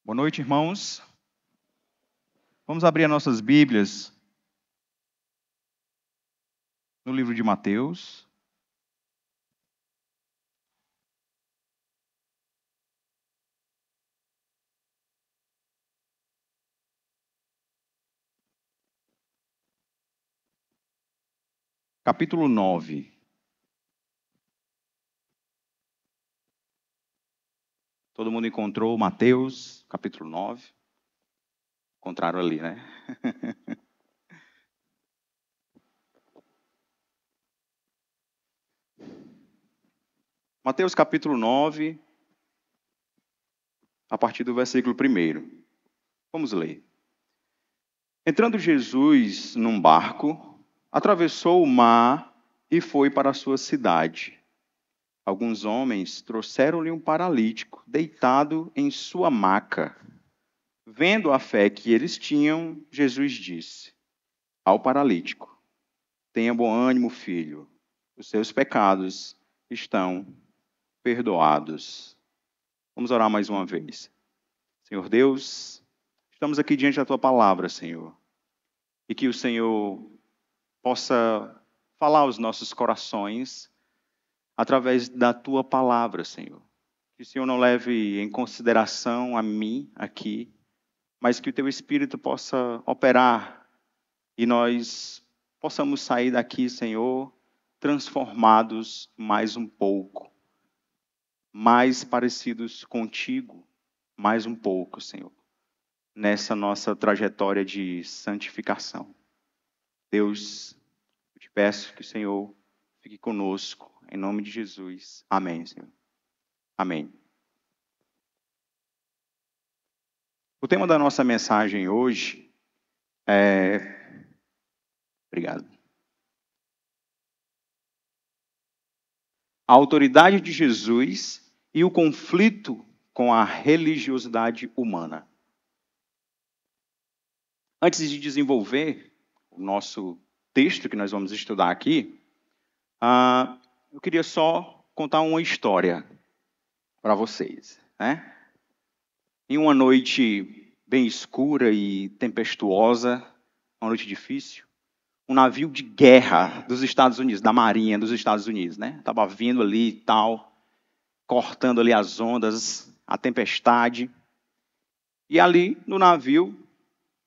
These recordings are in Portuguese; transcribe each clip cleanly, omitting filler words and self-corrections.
Boa noite, irmãos. Vamos abrir as nossas Bíblias no livro de Mateus. Capítulo 9. Todo mundo encontrou Mateus, capítulo 9? Encontraram ali, né? Mateus, capítulo 9, a partir do versículo 1. Vamos ler. Entrando Jesus num barco, atravessou o mar e foi para a sua cidade. Alguns homens trouxeram-lhe um paralítico, deitado em sua maca. Vendo a fé que eles tinham, Jesus disse ao paralítico: tenha bom ânimo, filho, os seus pecados estão perdoados. Vamos orar mais uma vez. Senhor Deus, estamos aqui diante da Tua palavra, Senhor, e que o Senhor possa falar aos nossos corações através da Tua palavra, Senhor. Que o Senhor não leve em consideração a mim aqui, mas que o Teu Espírito possa operar e nós possamos sair daqui, Senhor, transformados mais um pouco, mais parecidos contigo, mais um pouco, Senhor, nessa nossa trajetória de santificação. Deus, eu te peço que o Senhor fique conosco, em nome de Jesus. Amém, Senhor. Amém. O tema da nossa mensagem hoje é... Obrigado. A autoridade de Jesus e o conflito com a religiosidade humana. Antes de desenvolver o nosso texto que nós vamos estudar aqui, eu queria só contar uma história para vocês, né? Em uma noite bem escura e tempestuosa, uma noite difícil, um navio de guerra dos Estados Unidos, da Marinha dos Estados Unidos, né? Estava vindo ali e tal, cortando ali as ondas, a tempestade. E ali no navio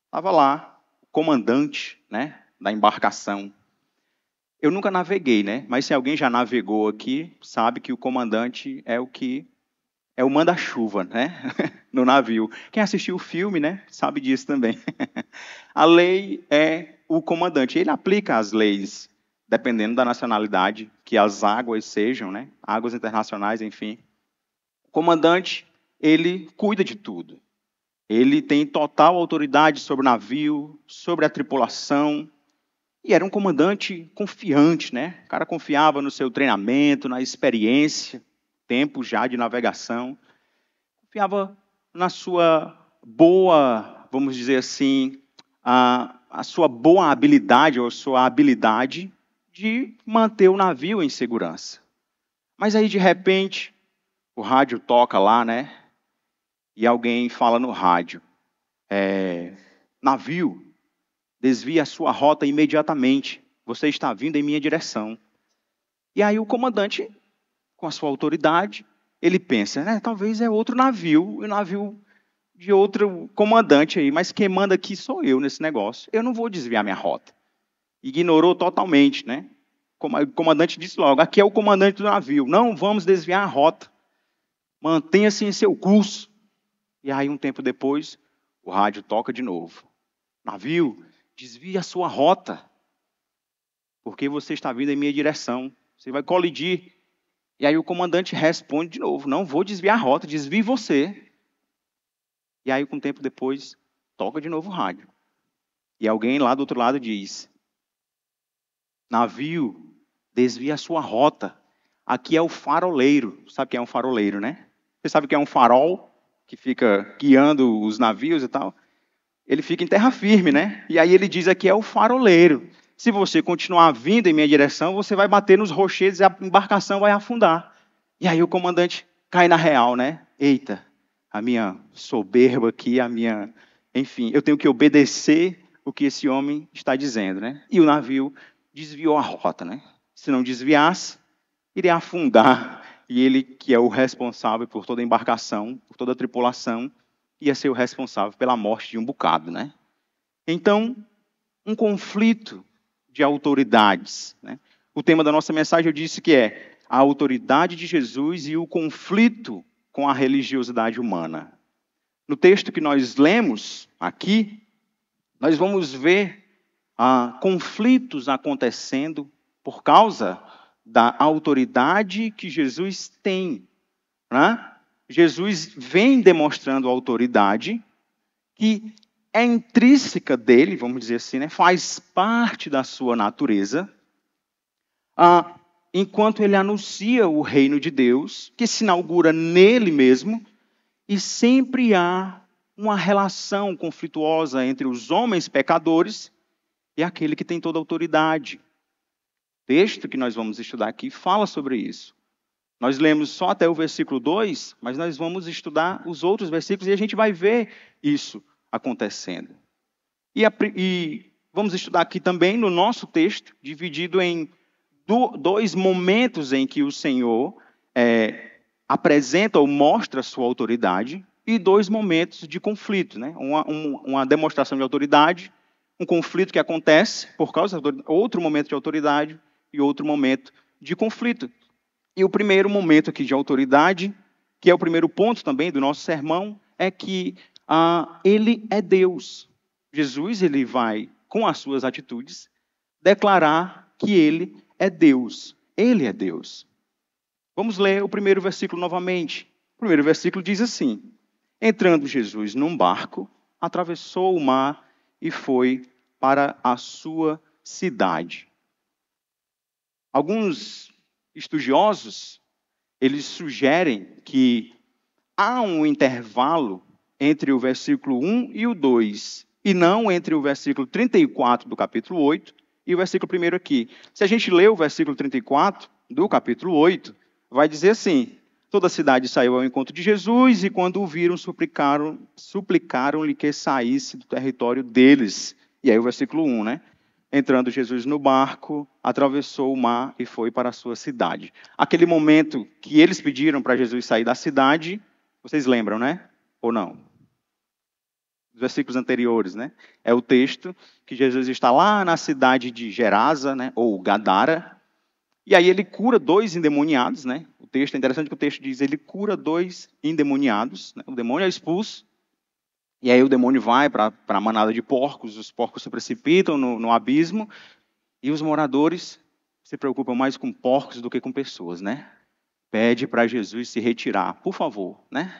estava lá o comandante, né, da embarcação. Eu nunca naveguei, né? Mas se alguém já navegou aqui, sabe que o comandante é o manda-chuva, né? No navio. Quem assistiu o filme, né, sabe disso também. A lei é o comandante. Ele aplica as leis, dependendo da nacionalidade, que as águas sejam, né? Águas internacionais, enfim. O comandante, ele cuida de tudo. Ele tem total autoridade sobre o navio, sobre a tripulação. E era um comandante confiante, né? O cara confiava no seu treinamento, na experiência, tempo já de navegação. Confiava na sua boa, vamos dizer assim, a sua boa habilidade ou a sua habilidade de manter o navio em segurança. Mas aí, de repente, o rádio toca lá, né? E alguém fala no rádio: navio, desvie a sua rota imediatamente. Você está vindo em minha direção. E aí o comandante, com a sua autoridade, ele pensa, né? Talvez é outro navio, o navio de outro comandante aí, mas quem manda aqui sou eu nesse negócio. Eu não vou desviar minha rota. Ignorou totalmente, né? O comandante disse logo: aqui é o comandante do navio, não vamos desviar a rota. Mantenha-se em seu curso. E aí, um tempo depois, o rádio toca de novo: navio, desvie a sua rota, porque você está vindo em minha direção. Você vai colidir. E aí o comandante responde de novo: não vou desviar a rota, desvie você. E aí, um tempo depois, toca de novo o rádio. E alguém lá do outro lado diz: navio, desvie a sua rota. Aqui é o faroleiro. Sabe quem é um faroleiro, né? Você sabe o que é um farol? Que fica guiando os navios e tal. Ele fica em terra firme, né? E aí ele diz: aqui é o faroleiro. Se você continuar vindo em minha direção, você vai bater nos rochedos e a embarcação vai afundar. E aí o comandante cai na real, né? Eita, a minha soberba aqui, enfim, eu tenho que obedecer o que esse homem está dizendo, né? E o navio desviou a rota, né? Se não desviasse, iria afundar. E ele, que é o responsável por toda a embarcação, por toda a tripulação, ia ser o responsável pela morte de um bocado, né? Então, um conflito de autoridades, né? O tema da nossa mensagem eu disse que é a autoridade de Jesus e o conflito com a religiosidade humana. No texto que nós lemos aqui, nós vamos ver conflitos acontecendo por causa da autoridade que Jesus tem, né? Jesus vem demonstrando autoridade que é intrínseca dele, vamos dizer assim, né? Faz parte da sua natureza, enquanto ele anuncia o reino de Deus, que se inaugura nele mesmo, e sempre há uma relação conflituosa entre os homens pecadores e aquele que tem toda a autoridade. O texto que nós vamos estudar aqui fala sobre isso. Nós lemos só até o versículo 2, mas nós vamos estudar os outros versículos e a gente vai ver isso acontecendo. E vamos estudar aqui também no nosso texto, dividido em dois momentos em que o Senhor apresenta ou mostra a sua autoridade e dois momentos de conflito, né? Uma demonstração de autoridade, um conflito que acontece por causa de outro momento de autoridade e outro momento de conflito. E o primeiro momento aqui de autoridade, que é o primeiro ponto também do nosso sermão, é que ele é Deus. Jesus, ele vai, com as suas atitudes, declarar que ele é Deus. Ele é Deus. Vamos ler o primeiro versículo novamente. O primeiro versículo diz assim: entrando Jesus num barco, atravessou o mar e foi para a sua cidade. Alguns estudiosos, eles sugerem que há um intervalo entre o versículo 1 e o 2, e não entre o versículo 34 do capítulo 8 e o versículo 1 aqui. Se a gente ler o versículo 34 do capítulo 8, vai dizer assim: toda a cidade saiu ao encontro de Jesus, e quando o viram, suplicaram-lhe que saísse do território deles. E aí o versículo 1, né? Entrando Jesus no barco, atravessou o mar e foi para a sua cidade. Aquele momento que eles pediram para Jesus sair da cidade, vocês lembram, né? Ou não? Os versículos anteriores, né? É o texto que Jesus está lá na cidade de Gerasa, né? Ou Gadara, e aí ele cura 2 endemoniados, né? O texto é interessante que o texto diz, ele cura 2 endemoniados, né? O demônio é expulso, e aí o demônio vai para a manada de porcos, os porcos se precipitam no abismo, e os moradores se preocupam mais com porcos do que com pessoas, né? Pede para Jesus se retirar, por favor, né?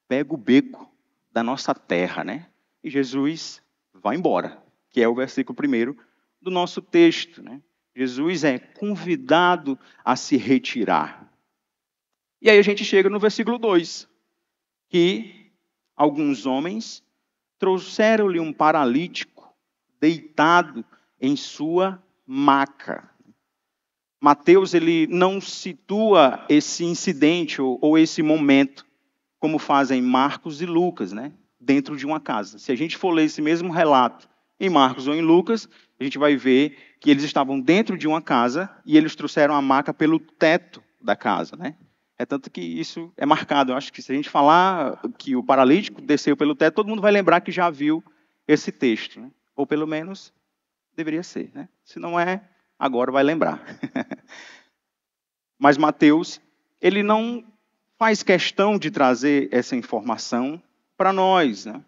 Pega o beco da nossa terra, né? E Jesus vai embora, que é o versículo 1 do nosso texto, né? Jesus é convidado a se retirar. E aí a gente chega no versículo 2, que alguns homens trouxeram-lhe um paralítico deitado em sua maca. Mateus, ele não situa esse incidente ou esse momento como fazem Marcos e Lucas, né? Dentro de uma casa. Se a gente for ler esse mesmo relato em Marcos ou em Lucas, a gente vai ver que eles estavam dentro de uma casa e eles trouxeram a maca pelo teto da casa, né? É tanto que isso é marcado. Eu acho que se a gente falar que o paralítico desceu pelo teto, todo mundo vai lembrar que já viu esse texto, né? Ou pelo menos deveria ser, né? Se não é, agora vai lembrar. Mas Mateus, ele não faz questão de trazer essa informação para nós, né?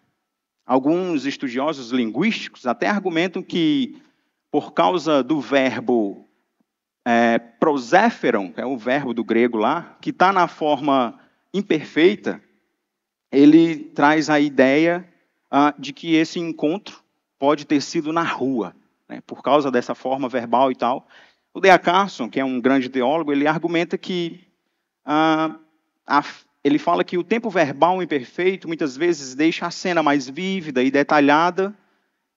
Alguns estudiosos linguísticos até argumentam que, por causa do verbo proséferon, que é o verbo do grego lá, que está na forma imperfeita, ele traz a ideia de que esse encontro pode ter sido na rua, né? Por causa dessa forma verbal e tal. O D.A. Carson, que é um grande teólogo, ele argumenta que ele fala que o tempo verbal imperfeito muitas vezes deixa a cena mais vívida e detalhada,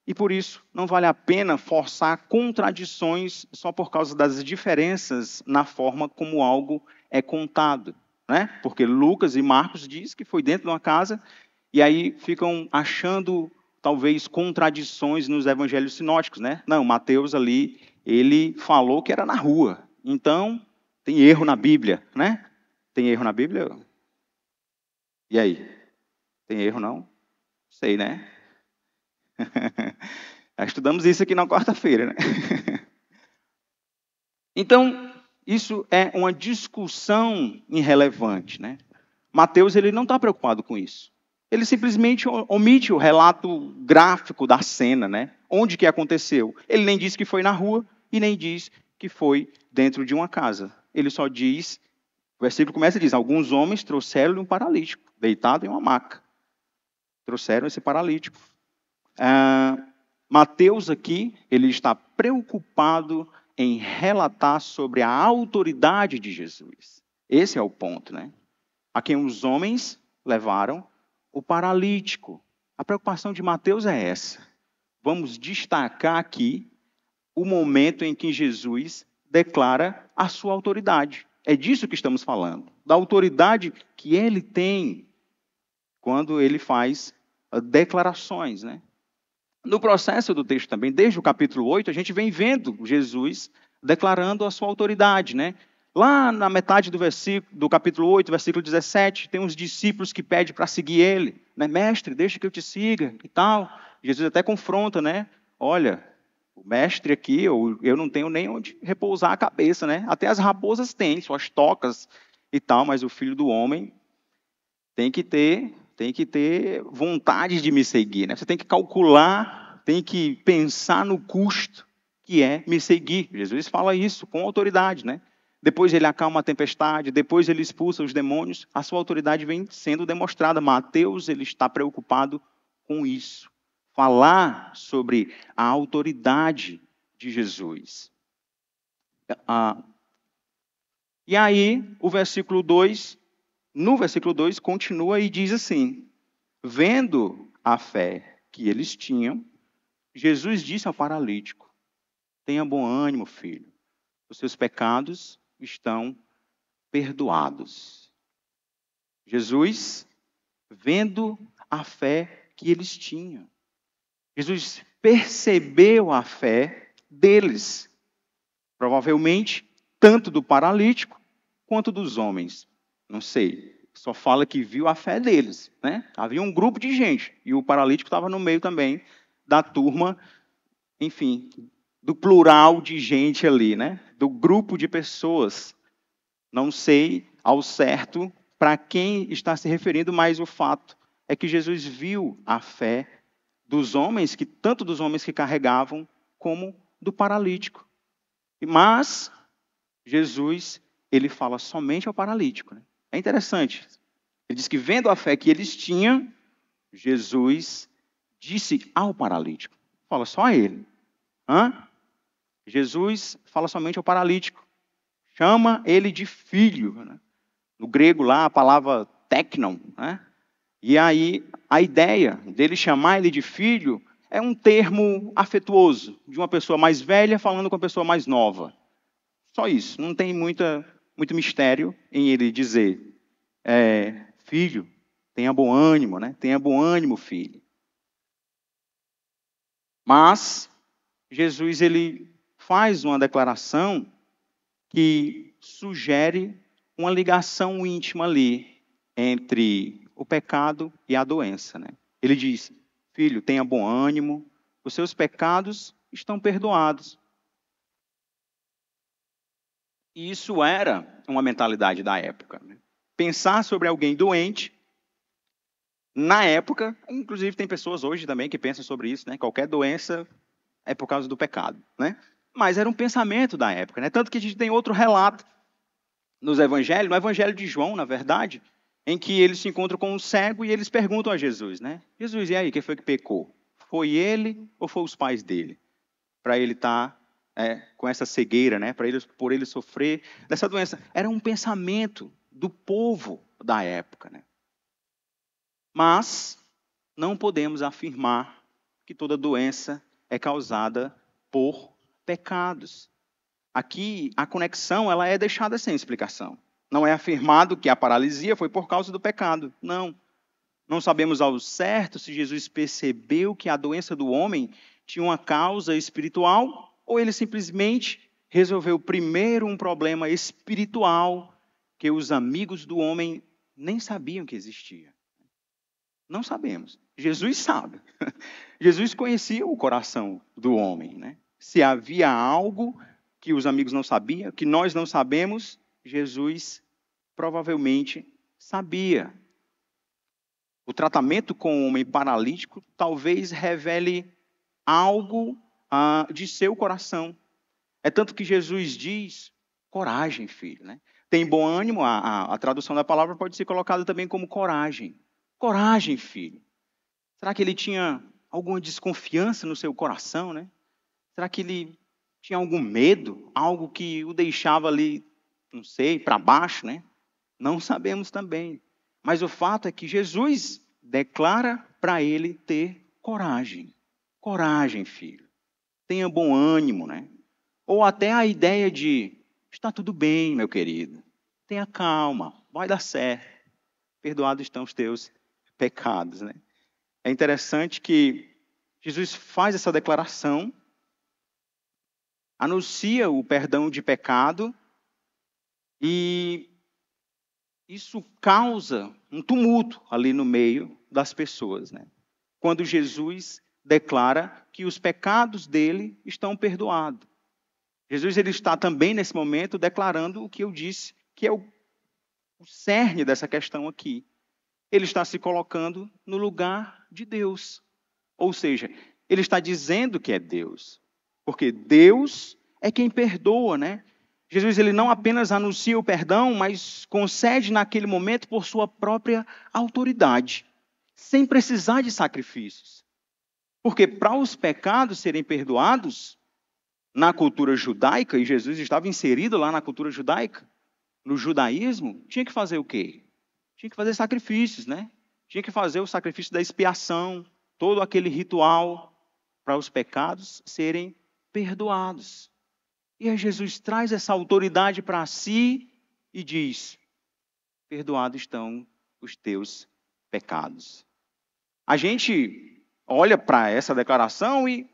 e por isso não vale a pena forçar contradições só por causa das diferenças na forma como algo é contado, né? Porque Lucas e Marcos diz que foi dentro de uma casa, e aí ficam achando talvez contradições nos evangelhos sinóticos, né? Não, Mateus ali, ele falou que era na rua. Então, tem erro na Bíblia, né? Tem erro na Bíblia? E aí? Tem erro não? Sei, né? Estudamos isso aqui na quarta-feira, né? Então, isso é uma discussão irrelevante, né? Mateus, ele não está preocupado com isso. Ele simplesmente omite o relato gráfico da cena, né? Onde que aconteceu. Ele nem diz que foi na rua e nem diz que foi dentro de uma casa. Ele só diz, o versículo começa e diz, alguns homens trouxeram-lhe um paralítico, deitado em uma maca. Trouxeram esse paralítico. Mateus aqui, ele está preocupado em relatar sobre a autoridade de Jesus. Esse é o ponto, né? A quem os homens levaram o paralítico. A preocupação de Mateus é essa. Vamos destacar aqui o momento em que Jesus declara a sua autoridade. É disso que estamos falando. Da autoridade que ele tem quando ele faz declarações, né? No processo do texto também, desde o capítulo 8, a gente vem vendo Jesus declarando a sua autoridade, né? Lá na metade do capítulo 8, versículo 17, tem uns discípulos que pedem para seguir ele, né? Mestre, deixa que eu te siga e tal. Jesus até confronta, né? Olha, o mestre aqui, eu não tenho nem onde repousar a cabeça, né? Até as raposas têm suas tocas e tal, mas o Filho do Homem tem que ter vontade de me seguir, né? Você tem que calcular, tem que pensar no custo que é me seguir. Jesus fala isso com autoridade, né? Depois ele acalma a tempestade, depois ele expulsa os demônios, a sua autoridade vem sendo demonstrada. Mateus, ele está preocupado com isso. Falar sobre a autoridade de Jesus. E aí, o versículo 2, no versículo 2, continua e diz assim, vendo a fé que eles tinham, Jesus disse ao paralítico, tenha bom ânimo, filho, os seus pecados estão perdoados. Jesus, vendo a fé que eles tinham. Jesus percebeu a fé deles. Provavelmente, tanto do paralítico quanto dos homens. Não sei. Só fala que viu a fé deles, né? Havia um grupo de gente. E o paralítico estava no meio também da turma, enfim, do plural de gente ali, né? Do grupo de pessoas. Não sei ao certo para quem está se referindo, mas o fato é que Jesus viu a fé dos homens, tanto dos homens que carregavam, como do paralítico. Mas Jesus, ele fala somente ao paralítico. Né? É interessante. Ele diz que vendo a fé que eles tinham, Jesus disse ao paralítico. Fala só a ele. Jesus fala somente ao paralítico. Chama ele de filho. Né? No grego lá, a palavra teknon. Né? E aí, a ideia dele chamar ele de filho é um termo afetuoso, de uma pessoa mais velha falando com uma pessoa mais nova. Só isso. Não tem muito mistério em ele dizer, filho, tenha bom ânimo, né? Tenha bom ânimo, filho. Mas Jesus, ele faz uma declaração que sugere uma ligação íntima ali entre o pecado e a doença, né? Ele diz, filho, tenha bom ânimo, os seus pecados estão perdoados. E isso era uma mentalidade da época. Né? Pensar sobre alguém doente, na época, inclusive tem pessoas hoje também que pensam sobre isso, né? Qualquer doença é por causa do pecado, né? Mas era um pensamento da época, né? Tanto que a gente tem outro relato no Evangelho de João, na verdade, em que eles se encontram com um cego e eles perguntam a Jesus, né? Jesus, e aí, quem foi que pecou? Foi ele ou foi os pais dele? Para ele estar com essa cegueira, né? Por ele sofrer dessa doença. Era um pensamento do povo da época, né? Mas não podemos afirmar que toda doença é causada por pecados. Aqui, a conexão ela é deixada sem explicação. Não é afirmado que a paralisia foi por causa do pecado. Não. Não sabemos ao certo se Jesus percebeu que a doença do homem tinha uma causa espiritual ou ele simplesmente resolveu primeiro um problema espiritual que os amigos do homem nem sabiam que existia. Não sabemos. Jesus sabe. Jesus conhecia o coração do homem, né? Se havia algo que os amigos não sabiam, que nós não sabemos, Jesus provavelmente sabia. O tratamento com o homem paralítico talvez revele algo de seu coração. É tanto que Jesus diz, coragem, filho, né? Tem bom ânimo, a tradução da palavra pode ser colocada também como coragem. Coragem, filho. Será que ele tinha alguma desconfiança no seu coração, né? Será que ele tinha algum medo? Algo que o deixava ali, não sei, para baixo, né? Não sabemos também. Mas o fato é que Jesus declara para ele ter coragem. Coragem, filho. Tenha bom ânimo, né? Ou até a ideia de, está tudo bem, meu querido. Tenha calma, vai dar certo. Perdoados estão os teus pecados, né? É interessante que Jesus faz essa declaração, anuncia o perdão de pecado e isso causa um tumulto ali no meio das pessoas, né? Quando Jesus declara que os pecados dele estão perdoados. Jesus ele está também nesse momento declarando o que eu disse, que é o cerne dessa questão aqui. Ele está se colocando no lugar de Deus. Ou seja, ele está dizendo que é Deus. Porque Deus é quem perdoa, né? Jesus ele não apenas anuncia o perdão, mas concede naquele momento por sua própria autoridade, sem precisar de sacrifícios. Porque para os pecados serem perdoados, na cultura judaica, e Jesus estava inserido lá na cultura judaica, no judaísmo, tinha que fazer o quê? Tinha que fazer sacrifícios, né? Tinha que fazer o sacrifício da expiação, todo aquele ritual para os pecados serem perdoados. E aí Jesus traz essa autoridade para si e diz, perdoados estão os teus pecados. A gente olha para essa declaração e,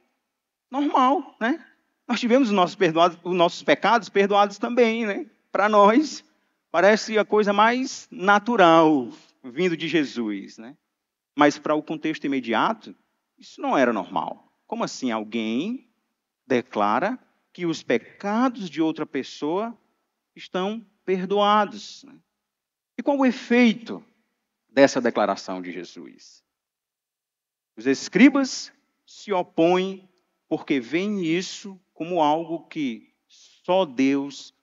normal, né? Nós tivemos os nossos pecados perdoados também, né? Para nós, parece a coisa mais natural vindo de Jesus, né? Mas para o contexto imediato, isso não era normal. Como assim alguém declara que os pecados de outra pessoa estão perdoados? E qual o efeito dessa declaração de Jesus? Os escribas se opõem porque veem isso como algo que só Deus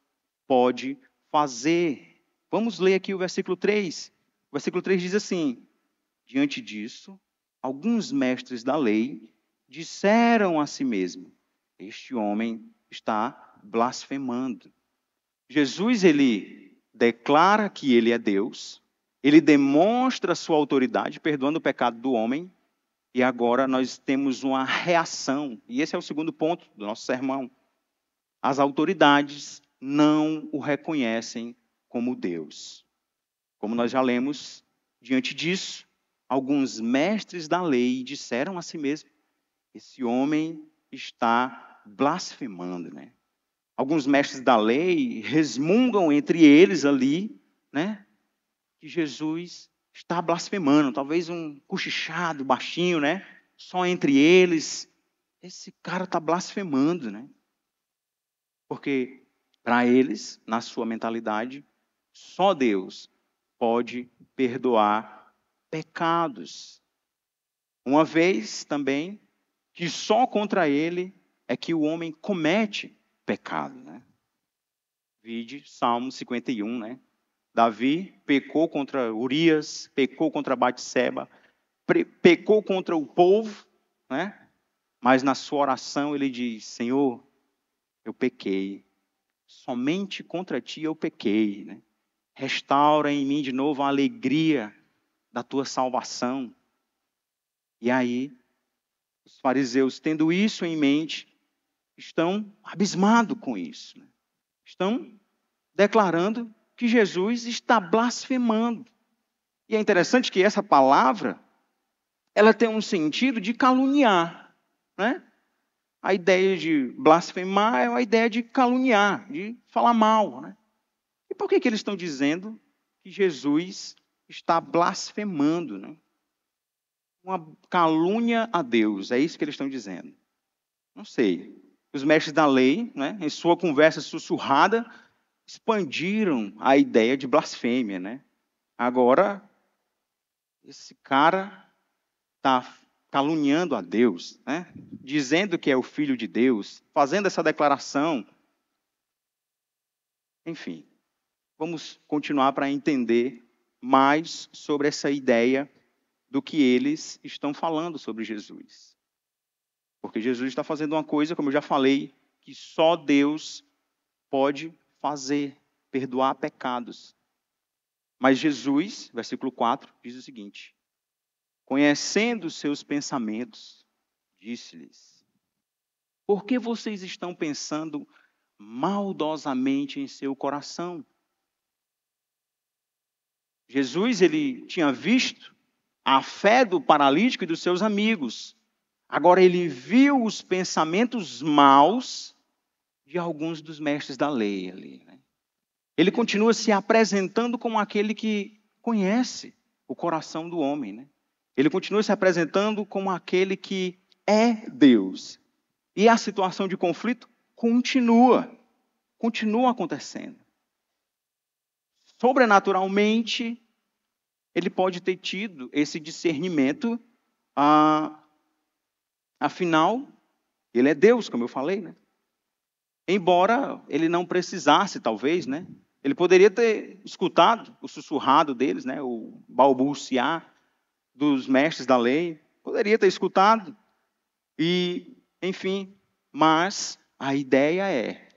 pode fazer. Vamos ler aqui o versículo 3. O versículo 3 diz assim, diante disso, alguns mestres da lei disseram a si mesmos, este homem está blasfemando. Jesus, ele declara que ele é Deus, ele demonstra a sua autoridade, perdoando o pecado do homem, e agora nós temos uma reação, e esse é o segundo ponto do nosso sermão. As autoridades não o reconhecem como Deus. Como nós já lemos, diante disso, alguns mestres da lei disseram a si mesmos, esse homem está blasfemando, né? Alguns mestres da lei resmungam entre eles ali, né? Que Jesus está blasfemando, talvez um cochichado, baixinho, né? Só entre eles. Esse cara está blasfemando, né? Porque para eles, na sua mentalidade, só Deus pode perdoar pecados. Uma vez também, que só contra ele é que o homem comete pecado, né? Vide Salmo 51, né? Davi pecou contra Urias, pecou contra Batseba, pecou contra o povo, né? Mas na sua oração ele diz, Senhor, eu pequei, somente contra ti eu pequei, né? Restaura em mim de novo a alegria da tua salvação. E aí, os fariseus, tendo isso em mente, estão abismados com isso, né? Estão declarando que Jesus está blasfemando. E é interessante que essa palavra, ela tem um sentido de caluniar, né? A ideia de blasfemar é a ideia de caluniar, de falar mal, né? E por que eles estão dizendo que Jesus está blasfemando, né? Uma calúnia a Deus, é isso que eles estão dizendo. Não sei. Os mestres da lei, né, em sua conversa sussurrada, expandiram a ideia de blasfêmia, né? Agora, esse cara está caluniando a Deus, né? Dizendo que é o filho de Deus, fazendo essa declaração. Enfim, vamos continuar para entender mais sobre essa ideia do que eles estão falando sobre Jesus. Porque Jesus está fazendo uma coisa, como eu já falei, que só Deus pode fazer, perdoar pecados. Mas Jesus, versículo 4, diz o seguinte: conhecendo os seus pensamentos, disse-lhes: por que vocês estão pensando maldosamente em seu coração? Jesus, ele tinha visto a fé do paralítico e dos seus amigos. Agora ele viu os pensamentos maus de alguns dos mestres da lei ali, né? Ele continua se apresentando como aquele que conhece o coração do homem, né? Ele continua se apresentando como aquele que é Deus. E a situação de conflito continua acontecendo. Sobrenaturalmente, ele pode ter tido esse discernimento, afinal, ele é Deus, como eu falei, né? Embora ele não precisasse, talvez, né? Ele poderia ter escutado o sussurrado deles, né? O balbuciar dos mestres da lei. Poderia ter escutado. E, enfim, mas a ideia é,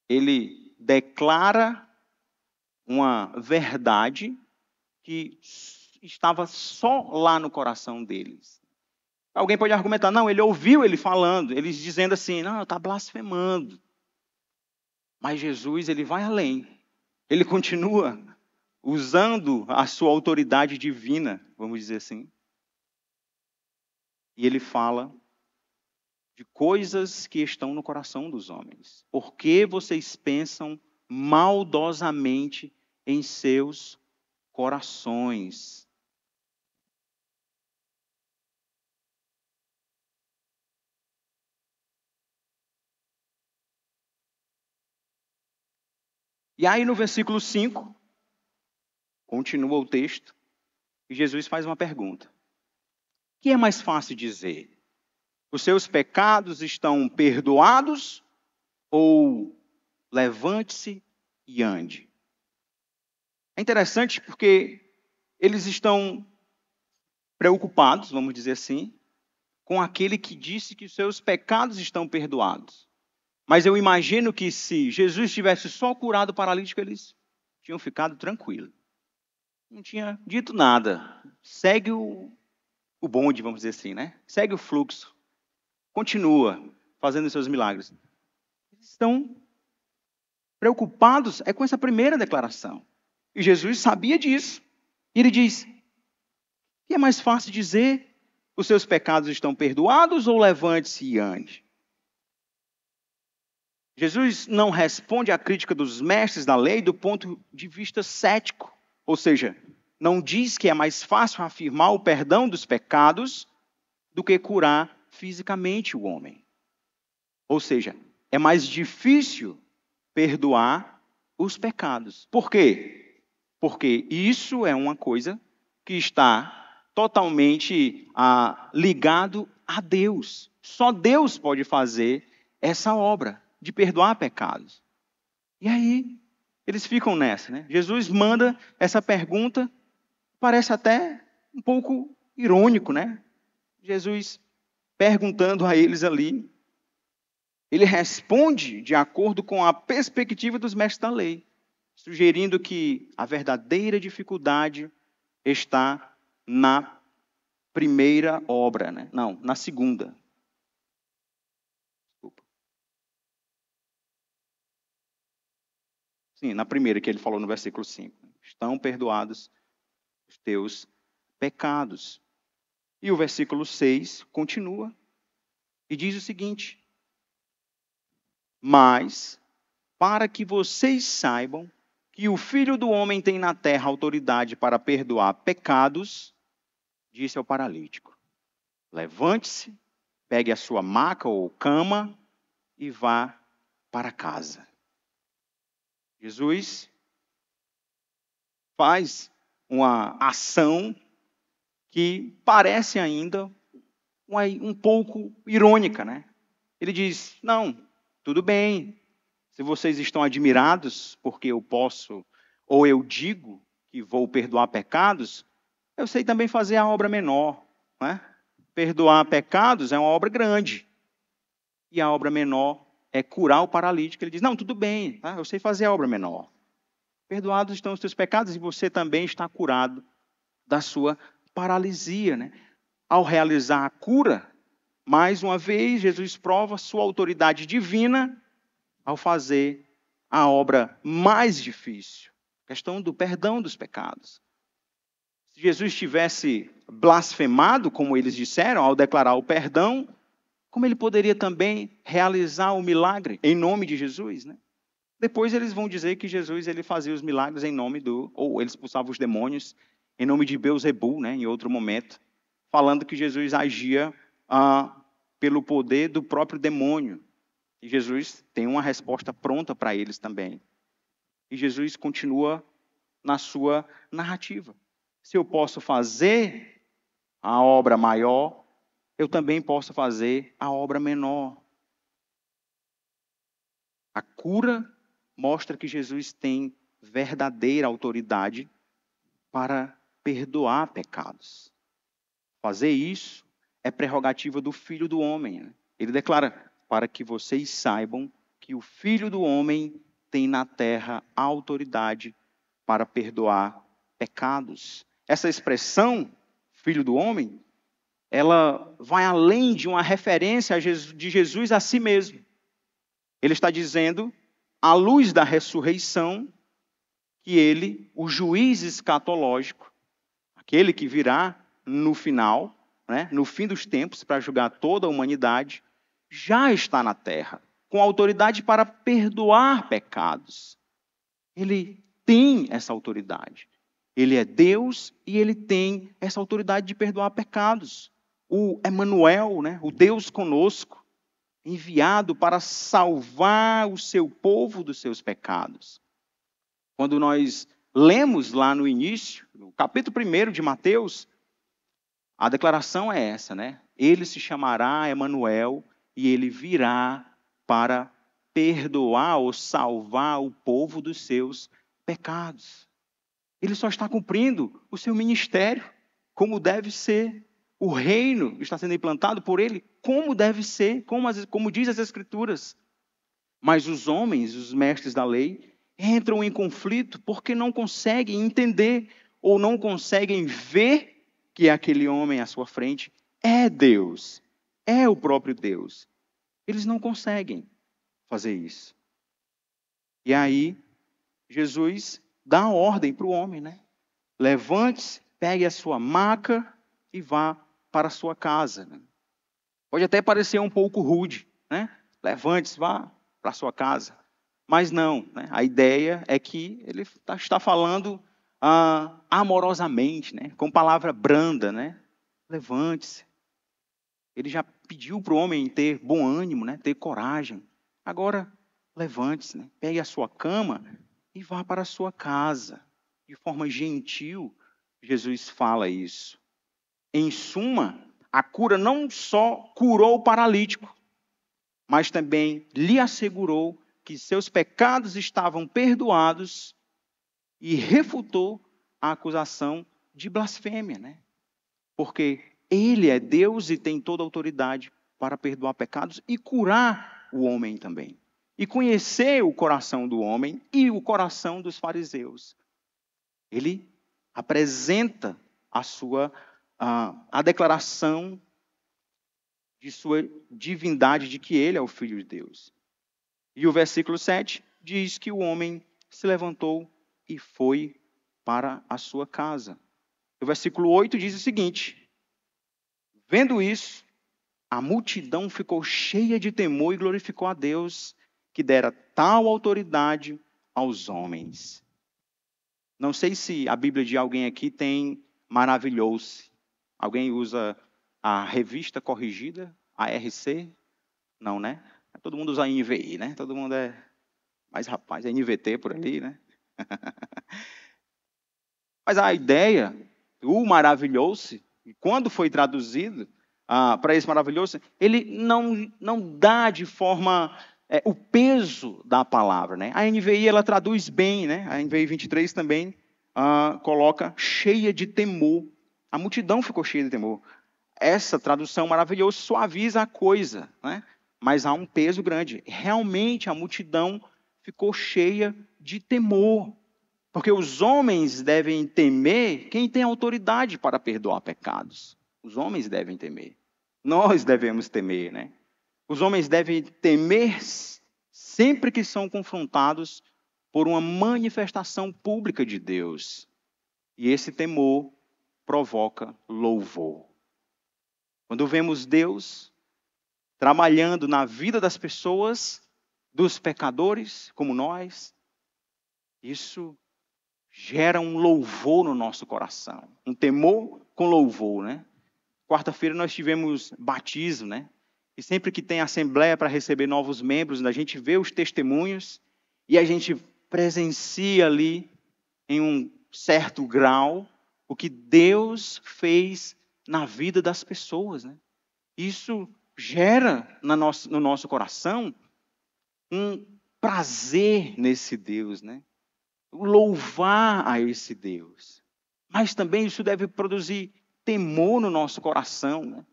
ele declara uma verdade que estava só lá no coração deles. Alguém pode argumentar, não, ele ouviu ele falando, eles dizendo assim, não, está blasfemando. Mas Jesus, ele vai além. Ele continua usando a sua autoridade divina, vamos dizer assim. E ele fala de coisas que estão no coração dos homens. Por que vocês pensam maldosamente em seus corações? E aí no versículo 5, continua o texto, e Jesus faz uma pergunta. O que é mais fácil dizer? Os seus pecados estão perdoados ou levante-se e ande? É interessante porque eles estão preocupados, vamos dizer assim, com aquele que disse que os seus pecados estão perdoados. Mas eu imagino que se Jesus tivesse só curado o paralítico, eles tinham ficado tranquilos. Não tinha dito nada. Segue o bonde, vamos dizer assim, né? Segue o fluxo. Continua fazendo os seus milagres. Eles estão preocupados com essa primeira declaração. E Jesus sabia disso. E ele diz, que é mais fácil dizer, os seus pecados estão perdoados ou levante-se e ande? Jesus não responde à crítica dos mestres da lei do ponto de vista cético. Ou seja, não diz que é mais fácil afirmar o perdão dos pecados do que curar fisicamente o homem. Ou seja, é mais difícil perdoar os pecados. Por quê? Porque isso é uma coisa que está totalmente ligado a Deus. Só Deus pode fazer essa obra de perdoar pecados. E aí, eles ficam nessa, né? Jesus manda essa pergunta, parece até um pouco irônico, né? Jesus perguntando a eles ali, ele responde de acordo com a perspectiva dos mestres da lei, sugerindo que a verdadeira dificuldade está na primeira obra, né? Não, na segunda. Desculpa. Sim, na primeira que ele falou no versículo 5. Estão perdoados os teus pecados. E o versículo 6 continua e diz o seguinte: mas, para que vocês saibam que o Filho do Homem tem na terra autoridade para perdoar pecados, disse ao paralítico: levante-se, pegue a sua maca ou cama e vá para casa. Jesus faz uma ação que parece ainda um pouco irônica, né? Ele diz: não, tudo bem, se vocês estão admirados porque eu posso, ou eu digo que vou perdoar pecados, eu sei também fazer a obra menor, né? Perdoar pecados é uma obra grande. E a obra menor é curar o paralítico. Ele diz: não, tudo bem, tá? Eu sei fazer a obra menor. Perdoados estão os teus pecados e você também está curado da sua paralisia, né? Ao realizar a cura, mais uma vez, Jesus prova sua autoridade divina ao fazer a obra mais difícil, a questão do perdão dos pecados. Se Jesus tivesse blasfemado, como eles disseram, ao declarar o perdão, como ele poderia também realizar o milagre em nome de Jesus, né? Depois eles vão dizer que Jesus ele fazia os milagres em nome ou ele expulsava os demônios em nome de Beelzebul, né, em outro momento, falando que Jesus agia pelo poder do próprio demônio. E Jesus tem uma resposta pronta para eles também. E Jesus continua na sua narrativa. Se eu posso fazer a obra maior, eu também posso fazer a obra menor. A cura mostra que Jesus tem verdadeira autoridade para perdoar pecados. Fazer isso é prerrogativa do Filho do Homem. Ele declara: para que vocês saibam que o Filho do Homem tem na terra a autoridade para perdoar pecados. Essa expressão, Filho do Homem, ela vai além de uma referência de Jesus a si mesmo. Ele está dizendo, à luz da ressurreição, que ele, o juiz escatológico, aquele que virá no final, né, no fim dos tempos, para julgar toda a humanidade, já está na terra, com autoridade para perdoar pecados. Ele tem essa autoridade. Ele é Deus e ele tem essa autoridade de perdoar pecados. O Emanuel, né, o Deus conosco, enviado para salvar o seu povo dos seus pecados. Quando nós lemos lá no início, no capítulo 1 de Mateus, a declaração é essa, né? Ele se chamará Emanuel e ele virá para perdoar ou salvar o povo dos seus pecados. Ele só está cumprindo o seu ministério, como deve ser. O reino está sendo implantado por ele, como deve ser, como diz as Escrituras. Mas os homens, os mestres da lei, entram em conflito porque não conseguem entender ou não conseguem ver que aquele homem à sua frente é Deus, é o próprio Deus. Eles não conseguem fazer isso. E aí, Jesus dá ordem para o homem, né? Levante-se, pegue a sua maca e vá para a sua casa. Pode até parecer um pouco rude, né? Levante-se, vá para a sua casa. Mas não, né? A ideia é que ele está falando amorosamente, né? Com palavra branda, né? Levante-se. Ele já pediu para o homem ter bom ânimo, né? Ter coragem. Agora, levante-se, né? Pegue a sua cama e vá para a sua casa. De forma gentil, Jesus fala isso. Em suma, a cura não só curou o paralítico, mas também lhe assegurou que seus pecados estavam perdoados e refutou a acusação de blasfêmia, né? Porque ele é Deus e tem toda a autoridade para perdoar pecados e curar o homem também. E conhecer o coração do homem e o coração dos fariseus. Ele apresenta a declaração de sua divindade, de que ele é o Filho de Deus. E o versículo 7 diz que o homem se levantou e foi para a sua casa. O versículo 8 diz o seguinte: vendo isso, a multidão ficou cheia de temor e glorificou a Deus, que dera tal autoridade aos homens. Não sei se a Bíblia de alguém aqui tem maravilhou-se. Alguém usa a revista corrigida, a RC? Não, né? Todo mundo usa NVI, né? Todo mundo é... Mas, rapaz, é NVT por ali, né? Mas a ideia, o maravilhou-se, quando foi traduzido para esse maravilhoso, ele não dá de forma o peso da palavra, né? A NVI ela traduz bem, né? A NVI 23 também coloca cheia de temor. A multidão ficou cheia de temor. Essa tradução maravilhosa suaviza a coisa, né? Mas há um peso grande. Realmente a multidão ficou cheia de temor. Porque os homens devem temer quem tem autoridade para perdoar pecados. Os homens devem temer. Nós devemos temer, né? Os homens devem temer sempre que são confrontados por uma manifestação pública de Deus. E esse temor provoca louvor. Quando vemos Deus trabalhando na vida das pessoas, dos pecadores como nós, isso gera um louvor no nosso coração. Um temor com louvor, né? Quarta-feira nós tivemos batismo, né? E sempre que tem assembleia para receber novos membros, a gente vê os testemunhos e a gente presencia ali, em um certo grau, o que Deus fez na vida das pessoas, né? Isso gera no nosso coração um prazer nesse Deus, né? Louvar a esse Deus. Mas também isso deve produzir temor no nosso coração, né?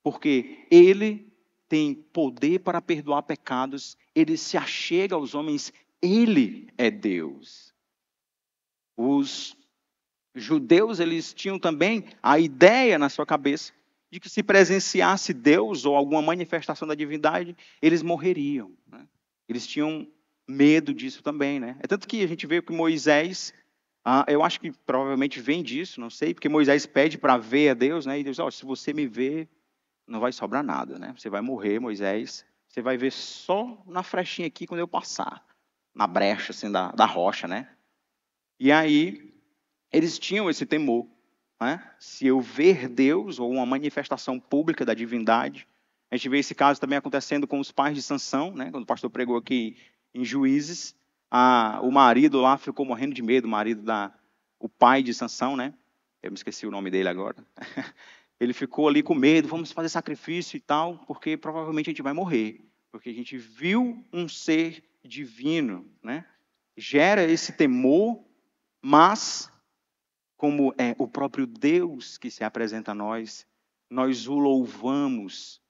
Porque Ele tem poder para perdoar pecados, Ele se achega aos homens, Ele é Deus. Os judeus, eles tinham também a ideia na sua cabeça de que se presenciasse Deus ou alguma manifestação da divindade, eles morreriam, né? Eles tinham medo disso também, né? É tanto que a gente vê que Moisés, eu acho que provavelmente vem disso, não sei, porque Moisés pede para ver a Deus, né? E Deus, se você me ver, não vai sobrar nada, né? Você vai morrer, Moisés. Você vai ver só na frechinha aqui quando eu passar, na brecha assim da rocha, né? E aí eles tinham esse temor, né? Se eu ver Deus ou uma manifestação pública da divindade, a gente vê esse caso também acontecendo com os pais de Sansão, né? Quando o pastor pregou aqui em Juízes, o marido lá ficou morrendo de medo, o pai de Sansão, né? Eu me esqueci o nome dele agora. Ele ficou ali com medo, vamos fazer sacrifício e tal, porque provavelmente a gente vai morrer. Porque a gente viu um ser divino, né? Gera esse temor, mas como é o próprio Deus que se apresenta a nós, nós o louvamos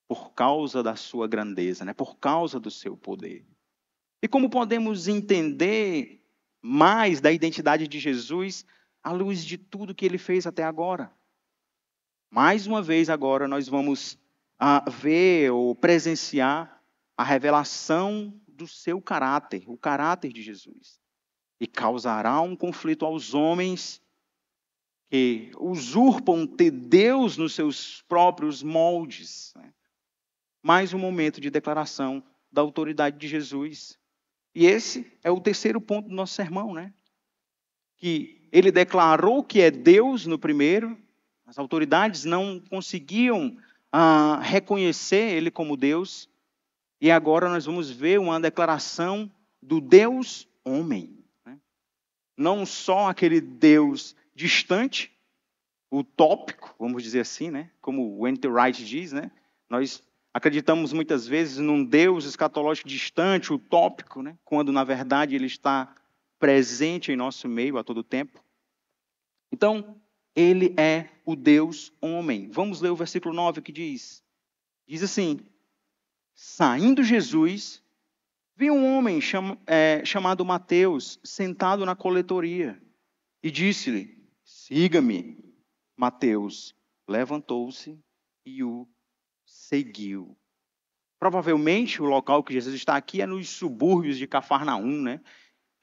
por causa da sua grandeza, né? Por causa do seu poder. E como podemos entender mais da identidade de Jesus à luz de tudo que ele fez até agora? Mais uma vez agora nós vamos ver ou presenciar a revelação do seu caráter, o caráter de Jesus. E causará um conflito aos homens que usurpam ter Deus nos seus próprios moldes. Mais um momento de declaração da autoridade de Jesus. E esse é o terceiro ponto do nosso sermão, né? Que ele declarou que é Deus no primeiro, as autoridades não conseguiam reconhecer ele como Deus, e agora nós vamos ver uma declaração do Deus homem, né? Não só aquele Deus distante, utópico, vamos dizer assim, né? Como o N.T. Wright diz, né? Nós acreditamos muitas vezes num Deus escatológico distante, utópico, né? Quando na verdade ele está presente em nosso meio a todo tempo. Então, ele é o Deus homem. Vamos ler o versículo 9 que diz assim: saindo Jesus, viu um homem chamado Mateus sentado na coletoria e disse-lhe: siga-me. Mateus levantou-se e o seguiu. Provavelmente o local que Jesus está aqui é nos subúrbios de Cafarnaum, né?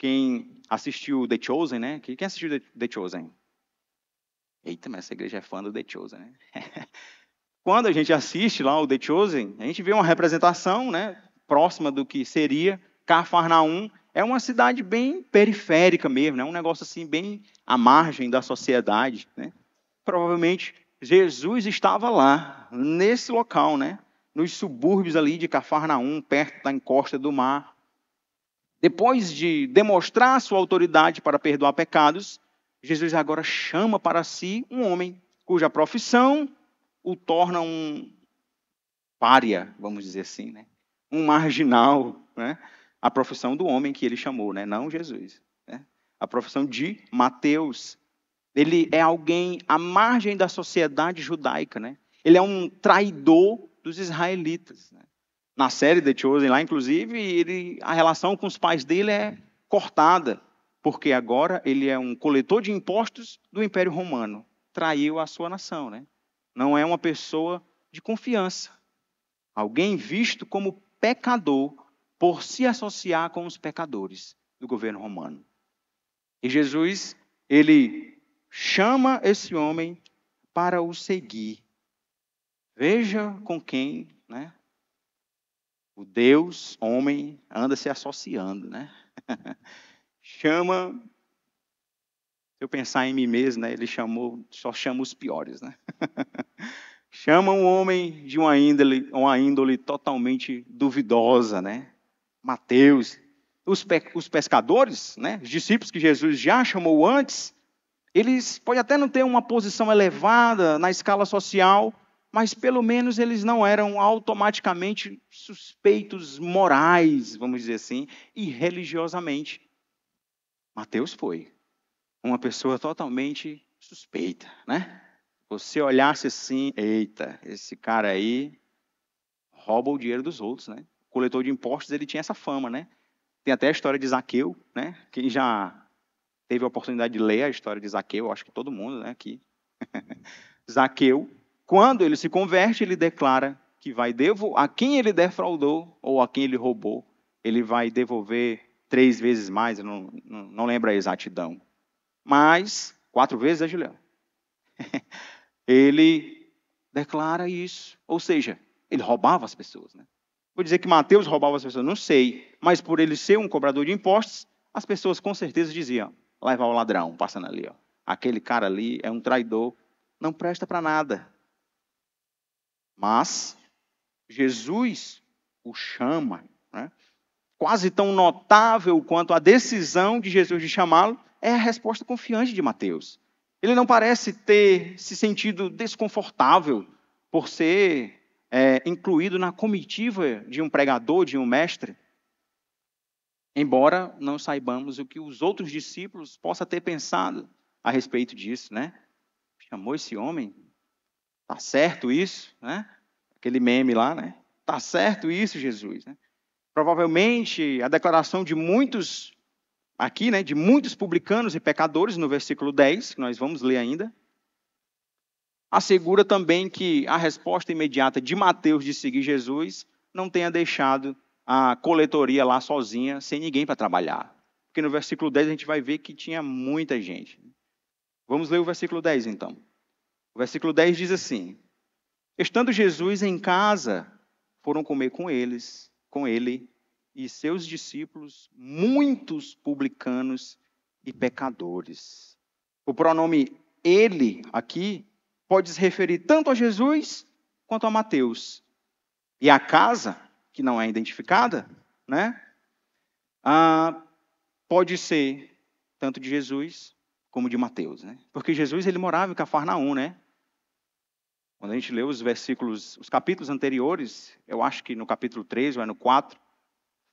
Quem assistiu The Chosen, né? Quem assistiu The Chosen? Eita, mas essa igreja é fã do The Chosen, né? Quando a gente assiste lá o The Chosen, a gente vê uma representação, né, próxima do que seria Cafarnaum. É uma cidade bem periférica mesmo, né? Um negócio assim bem à margem da sociedade, né? Provavelmente Jesus estava lá, nesse local, né? Nos subúrbios ali de Cafarnaum, perto da encosta do mar. Depois de demonstrar sua autoridade para perdoar pecados, Jesus agora chama para si um homem cuja profissão o torna um pária, vamos dizer assim, né? Um marginal, né? A profissão do homem que ele chamou, né? Não Jesus. Né? A profissão de Mateus. Ele é alguém à margem da sociedade judaica, né? Ele é um traidor dos israelitas. Né? Na série The Chosen, lá, inclusive, a relação com os pais dele é cortada, porque agora ele é um coletor de impostos do Império Romano. Traiu a sua nação, né? Não é uma pessoa de confiança. Alguém visto como pecador por se associar com os pecadores do governo romano. E Jesus, ele chama esse homem para o seguir. Veja com quem, né, o Deus, homem, anda se associando, né? Chama, se eu pensar em mim mesmo, né, ele só chama os piores, né? Chama um homem de uma índole totalmente duvidosa, né? Mateus. Os pescadores, né? Os discípulos que Jesus já chamou antes, eles podem até não ter uma posição elevada na escala social, mas pelo menos eles não eram automaticamente suspeitos morais, vamos dizer assim, e religiosamente. Mateus foi uma pessoa totalmente suspeita, né? Você olhasse assim, eita, esse cara aí rouba o dinheiro dos outros, né? O coletor de impostos, ele tinha essa fama, né? Tem até a história de Zaqueu, né? Quem já teve a oportunidade de ler a história de Zaqueu, acho que todo mundo, né, aqui. Zaqueu, quando ele se converte, ele declara que vai a quem ele defraudou ou a quem ele roubou, ele vai devolver 3 vezes mais, eu não lembro a exatidão. Mas 4 vezes, é, Juliano? Ele declara isso. Ou seja, ele roubava as pessoas. Né? Vou dizer que Mateus roubava as pessoas, não sei. Mas por ele ser um cobrador de impostos, as pessoas com certeza diziam, lá vai o ladrão, passando ali. Ó. Aquele cara ali é um traidor, não presta para nada. Mas Jesus o chama. Né? Quase tão notável quanto a decisão de Jesus de chamá-lo é a resposta confiante de Mateus. Ele não parece ter se sentido desconfortável por ser incluído na comitiva de um pregador, de um mestre. Embora não saibamos o que os outros discípulos possam ter pensado a respeito disso, né? Chamou esse homem? Tá certo isso? Né? Aquele meme lá, né? Tá certo isso, Jesus? Né? Provavelmente a declaração de muitos aqui, né, de muitos publicanos e pecadores, no versículo 10, que nós vamos ler ainda, assegura também que a resposta imediata de Mateus de seguir Jesus não tenha deixado a coletoria lá sozinha, sem ninguém para trabalhar. Porque no versículo 10 a gente vai ver que tinha muita gente. Vamos ler o versículo 10 então. O versículo 10 diz assim: estando Jesus em casa, foram comer com ele e seus discípulos, muitos publicanos e pecadores. O pronome ele aqui pode se referir tanto a Jesus quanto a Mateus. E a casa, que não é identificada, né, pode ser tanto de Jesus como de Mateus. Né? Porque Jesus ele morava em Cafarnaum, né? Quando a gente lê os capítulos anteriores, eu acho que no capítulo 3 ou é no 4,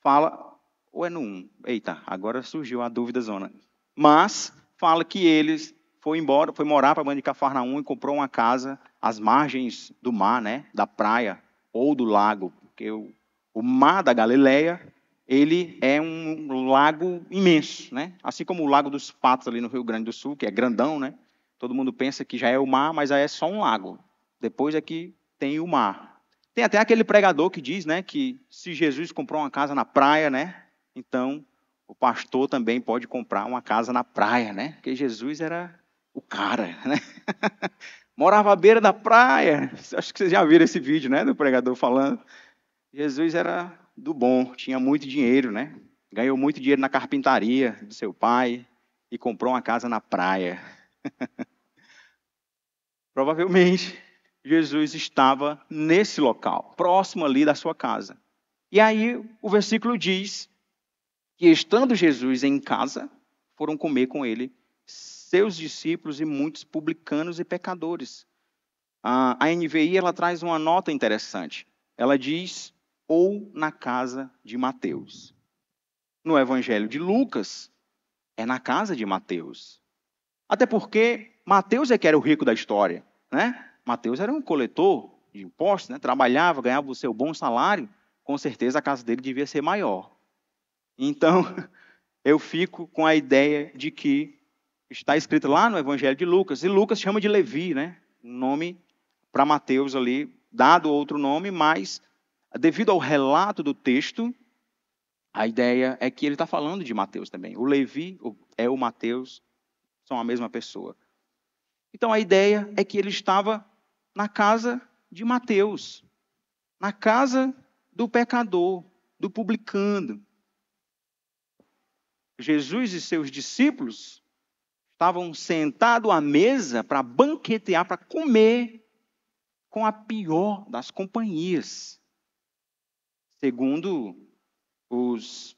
fala, ou é no 1? Eita, agora surgiu a dúvida zona. Mas fala que eles foi morar para a banda de Cafarnaum e comprou uma casa às margens do mar, né, da praia ou do lago, porque o mar da Galileia, ele é um lago imenso, né? Assim como o Lago dos Patos ali no Rio Grande do Sul, que é grandão, né? Todo mundo pensa que já é o mar, mas aí é só um lago. Depois é que tem o mar. Tem até aquele pregador que diz, né, que se Jesus comprou uma casa na praia, né, então o pastor também pode comprar uma casa na praia, né? Porque Jesus era o cara, né? Morava à beira da praia. Acho que vocês já viram esse vídeo, né? Do pregador falando. Jesus era do bom, tinha muito dinheiro, né? Ganhou muito dinheiro na carpintaria do seu pai e comprou uma casa na praia. Provavelmente, Jesus estava nesse local, próximo ali da sua casa. E aí, o versículo diz que, estando Jesus em casa, foram comer com ele seus discípulos e muitos publicanos e pecadores. A NVI, ela traz uma nota interessante. Ela diz, ou na casa de Mateus. No Evangelho de Lucas, é na casa de Mateus. Até porque Mateus é que era o rico da história, né? Mateus era um coletor de impostos, né? Trabalhava, ganhava o seu bom salário. Com certeza a casa dele devia ser maior. Então, eu fico com a ideia de que está escrito lá no Evangelho de Lucas, e Lucas chama de Levi, né? Um nome para Mateus ali, dado outro nome, mas devido ao relato do texto, a ideia é que ele está falando de Mateus também. O Levi é o Mateus, são a mesma pessoa. Então a ideia é que ele estava na casa de Mateus, na casa do pecador, do publicano. Jesus e seus discípulos estavam sentados à mesa para banquetear, para comer com a pior das companhias, segundo os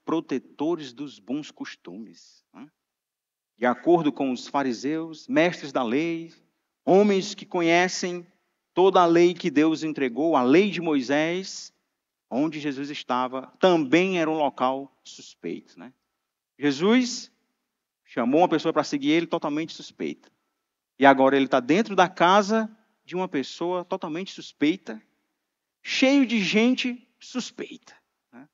protetores dos bons costumes. De acordo com os fariseus, mestres da lei, homens que conhecem toda a lei que Deus entregou, a lei de Moisés, onde Jesus estava, também era um local suspeito. Né? Jesus chamou uma pessoa para seguir ele totalmente suspeita. E agora ele está dentro da casa de uma pessoa totalmente suspeita, cheio de gente suspeita. Né?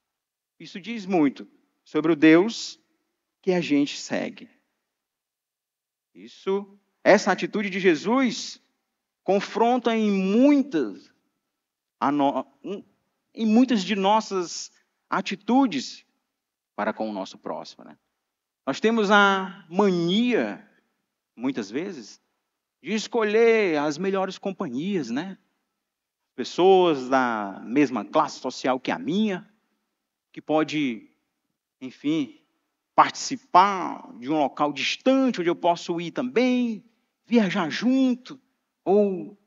Isso diz muito sobre o Deus que a gente segue. Essa atitude de Jesus confronta em muitas de nossas atitudes para com o nosso próximo. Né? Nós temos a mania, muitas vezes, de escolher as melhores companhias, né? Pessoas da mesma classe social que a minha, que pode, enfim, participar de um local distante, onde eu posso ir também, viajar junto, ou,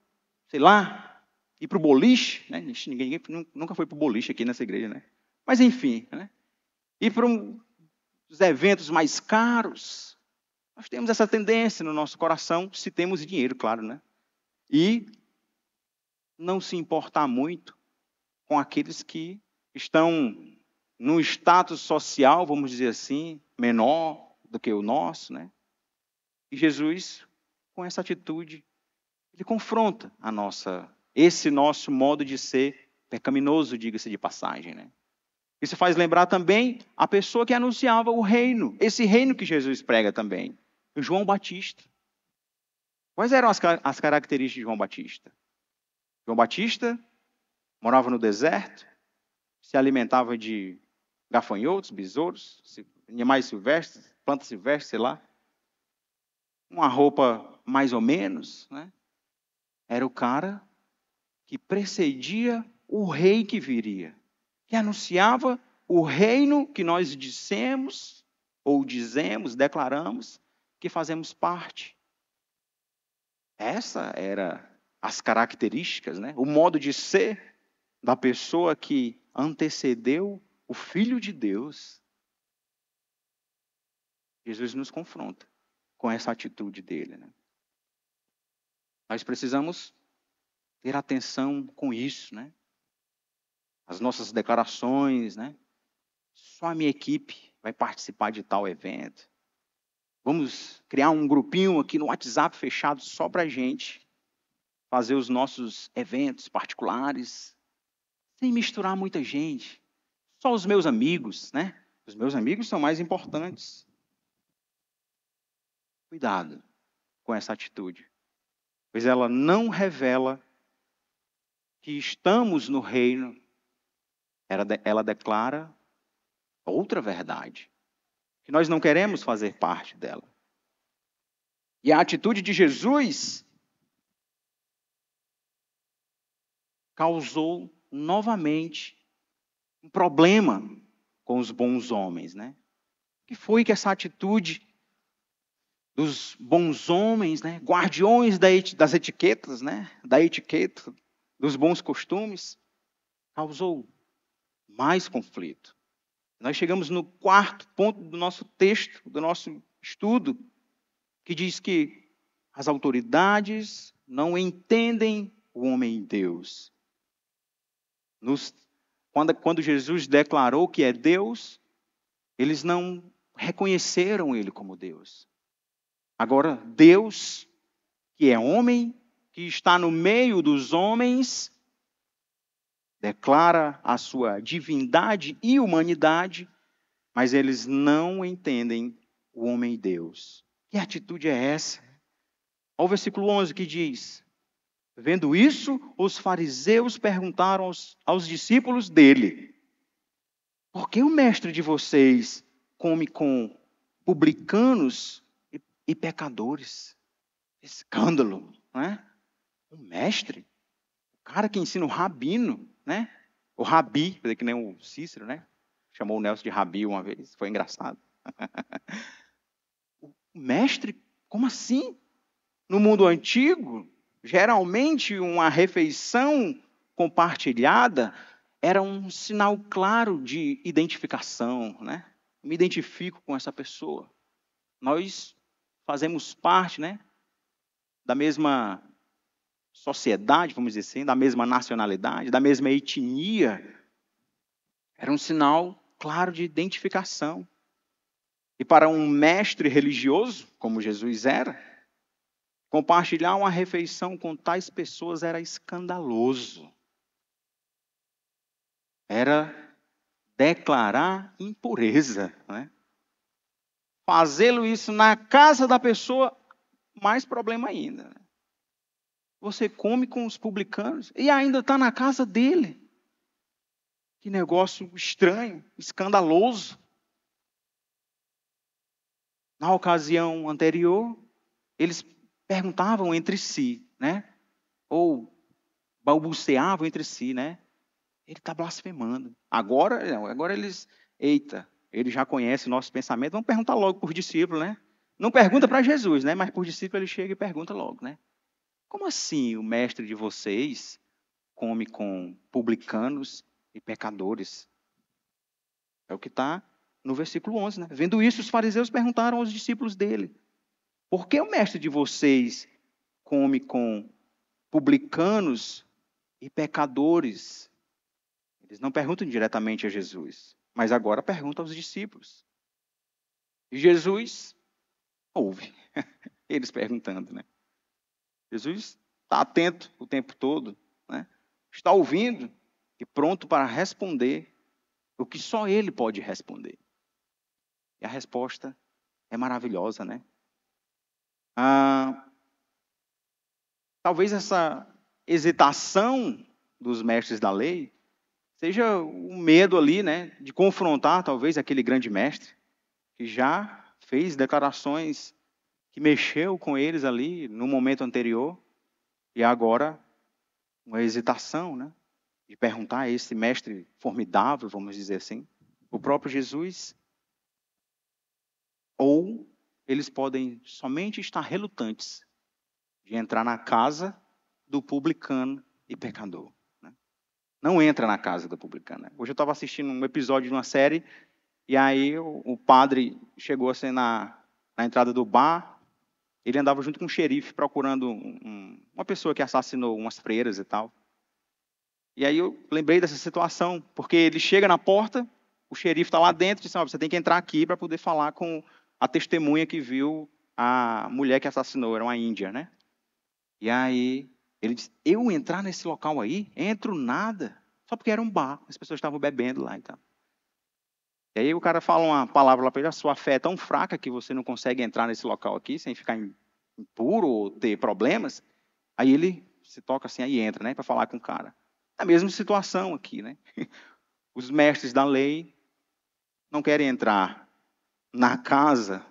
sei lá, ir para o boliche, né? Ninguém nunca foi para o boliche aqui nessa igreja, né? Mas, enfim, né? Ir para os eventos mais caros. Nós temos essa tendência no nosso coração, se temos dinheiro, claro, né? E não se importar muito com aqueles que estão num status social, vamos dizer assim, menor do que o nosso, né? E Jesus, com essa atitude, ele confronta esse nosso modo de ser pecaminoso, diga-se de passagem, né? Isso faz lembrar também a pessoa que anunciava o reino, esse reino que Jesus prega também, João Batista. Quais eram as características de João Batista? João Batista morava no deserto, se alimentava de gafanhotos, besouros, animais silvestres, plantas silvestres, sei lá. Uma roupa mais ou menos, né? Era o cara que precedia o rei que viria, que anunciava o reino que nós dissemos, ou dizemos, declaramos, que fazemos parte. Essa era as características, né? O modo de ser da pessoa que antecedeu o Filho de Deus. Jesus nos confronta com essa atitude dele. Né? Nós precisamos ter atenção com isso. Né? As nossas declarações, né? Só a minha equipe vai participar de tal evento. Vamos criar um grupinho aqui no WhatsApp fechado só para a gente fazer os nossos eventos particulares, sem misturar muita gente. Só os meus amigos, né? Os meus amigos são mais importantes. Cuidado com essa atitude, pois ela não revela que estamos no reino. Ela declara outra verdade, que nós não queremos fazer parte dela. E a atitude de Jesus causou novamente um problema com os bons homens, né? O que foi que essa atitude dos bons homens, né, guardiões das etiquetas, né, da etiqueta, dos bons costumes, causou mais conflito? Nós chegamos no quarto ponto do nosso texto, do nosso estudo, que diz que as autoridades não entendem o homem Deus. Quando Jesus declarou que é Deus, eles não reconheceram ele como Deus. Agora, Deus, que é homem, que está no meio dos homens, declara a sua divindade e humanidade, mas eles não entendem o homem Deus. Que atitude é essa? Olha o versículo 11 que diz: vendo isso, os fariseus perguntaram aos discípulos dele: por que o mestre de vocês come com publicanos e pecadores? Escândalo, né? O mestre, o cara que ensina o rabino, né? O rabi, que nem o Cícero, né? Chamou o Nelson de rabi uma vez, foi engraçado. O mestre, como assim? No mundo antigo, geralmente uma refeição compartilhada era um sinal claro de identificação, né? Me identifico com essa pessoa. Nós fazemos parte, né, da mesma sociedade, vamos dizer assim, da mesma nacionalidade, da mesma etnia. Era um sinal claro de identificação. E para um mestre religioso, como Jesus era, compartilhar uma refeição com tais pessoas era escandaloso. Era declarar impureza, né? Fazê-lo isso na casa da pessoa, mais problema ainda. Né? Você come com os publicanos e ainda está na casa dele. Que negócio estranho, escandaloso. Na ocasião anterior, eles perguntavam entre si, né? Ou balbuciavam entre si, né? Ele está blasfemando. Agora eles, eita, ele já conhece o nosso pensamento, vamos perguntar logo por discípulo, né? Não pergunta para Jesus, né? Mas por discípulo ele chega e pergunta logo, né? Como assim o mestre de vocês come com publicanos e pecadores? É o que está no versículo 11, né? Vendo isso, os fariseus perguntaram aos discípulos dele: por que o mestre de vocês come com publicanos e pecadores? Eles não perguntam diretamente a Jesus, mas agora perguntam aos discípulos. E Jesus ouve eles perguntando, né? Jesus está atento o tempo todo, né? Está ouvindo e pronto para responder o que só ele pode responder. E a resposta é maravilhosa, né? Talvez essa hesitação dos mestres da lei seja o medo ali, né, de confrontar talvez aquele grande mestre que já fez declarações que mexeu com eles ali no momento anterior e agora uma hesitação, né, de perguntar a esse mestre formidável, vamos dizer assim, o próprio Jesus, ou eles podem somente estar relutantes de entrar na casa do publicano e pecador. Né? Não entra na casa do publicano. Né? Hoje eu estava assistindo um episódio de uma série e aí o padre chegou assim na entrada do bar. Ele andava junto com um xerife procurando uma pessoa que assassinou umas freiras e tal. E aí eu lembrei dessa situação, porque ele chega na porta, o xerife está lá dentro e diz: você tem que entrar aqui para poder falar com a testemunha que viu a mulher que assassinou, era uma índia, né? E aí ele diz: eu entrar nesse local aí? Entro nada. Só porque era um bar, as pessoas estavam bebendo lá e tal. E aí o cara fala uma palavra lá para ele: a sua fé é tão fraca que você não consegue entrar nesse local aqui sem ficar impuro ou ter problemas. Aí ele se toca assim, aí entra, né, para falar com o cara. A mesma situação aqui, né? Os mestres da lei não querem entrar na casa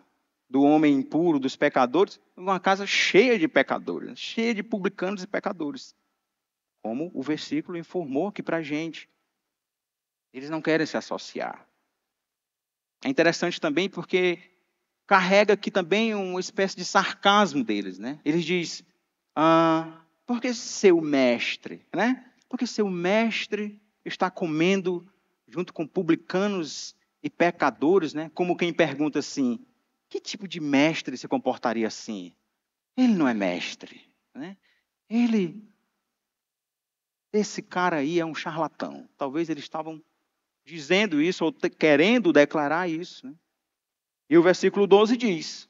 do homem impuro, dos pecadores, uma casa cheia de pecadores, cheia de publicanos e pecadores. Como o versículo informou aqui para a gente. Eles não querem se associar. É interessante também porque carrega aqui também uma espécie de sarcasmo deles, né? Eles dizem, por que seu mestre, né? Porque seu mestre está comendo junto com publicanos e pecadores, né? Como quem pergunta assim, que tipo de mestre se comportaria assim? Ele não é mestre, né? Esse cara aí é um charlatão. Talvez eles estavam dizendo isso ou querendo declarar isso, né? E o versículo 12 diz,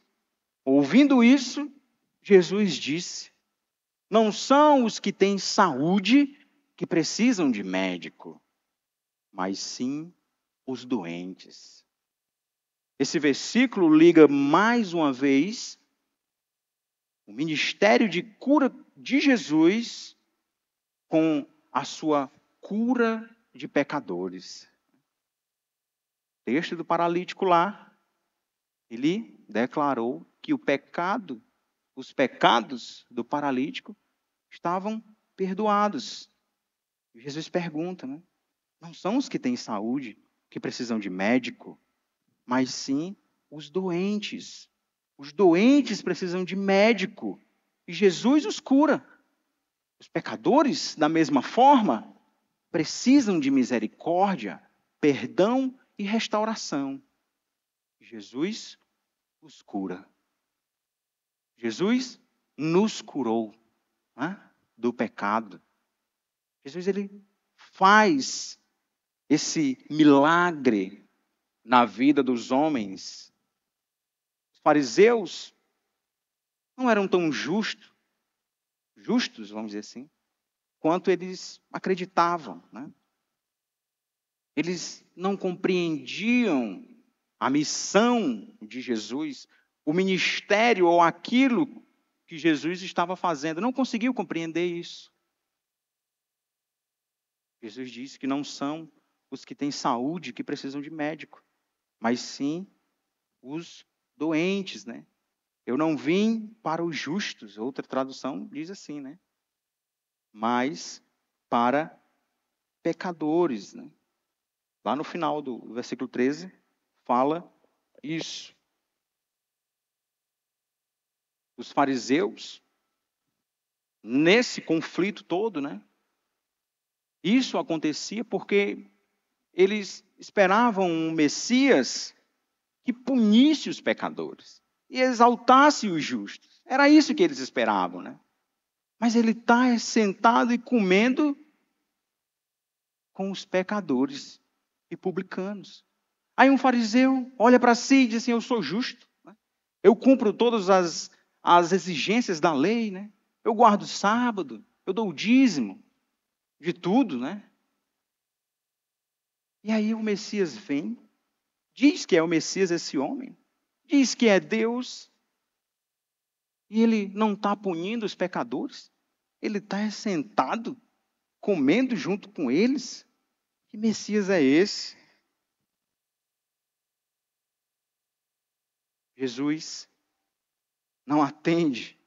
ouvindo isso, Jesus disse, não são os que têm saúde que precisam de médico, mas sim os doentes. Esse versículo liga mais uma vez o ministério de cura de Jesus com a sua cura de pecadores. O texto do paralítico lá, ele declarou que os pecados do paralítico estavam perdoados. Jesus pergunta, né? Não são os que têm saúde, que precisam de médico, mas sim os doentes. Os doentes precisam de médico. E Jesus os cura. Os pecadores, da mesma forma, precisam de misericórdia, perdão e restauração. Jesus os cura. Jesus nos curou, né, do pecado. Jesus ele faz esse milagre na vida dos homens. Os fariseus não eram tão justos, vamos dizer assim, quanto eles acreditavam, né? Eles não compreendiam a missão de Jesus, o ministério ou aquilo que Jesus estava fazendo. Não conseguiu compreender isso. Jesus disse que não são os que têm saúde que precisam de médico, mas sim os doentes, né? Eu não vim para os justos, outra tradução diz assim, né? Mas para pecadores, né? Lá no final do versículo 13, fala isso. Os fariseus, nesse conflito todo, né? Isso acontecia porque eles esperavam um Messias que punisse os pecadores e exaltasse os justos. Era isso que eles esperavam, né? Mas ele está sentado e comendo com os pecadores e publicanos. Aí um fariseu olha para si e diz assim, eu sou justo, né? Eu cumpro todas as exigências da lei, né? Eu guardo o sábado, eu dou o dízimo de tudo, né? E aí o Messias vem, diz que é o Messias esse homem, diz que é Deus, e ele não está punindo os pecadores, ele está sentado, comendo junto com eles. Que Messias é esse? Jesus não atende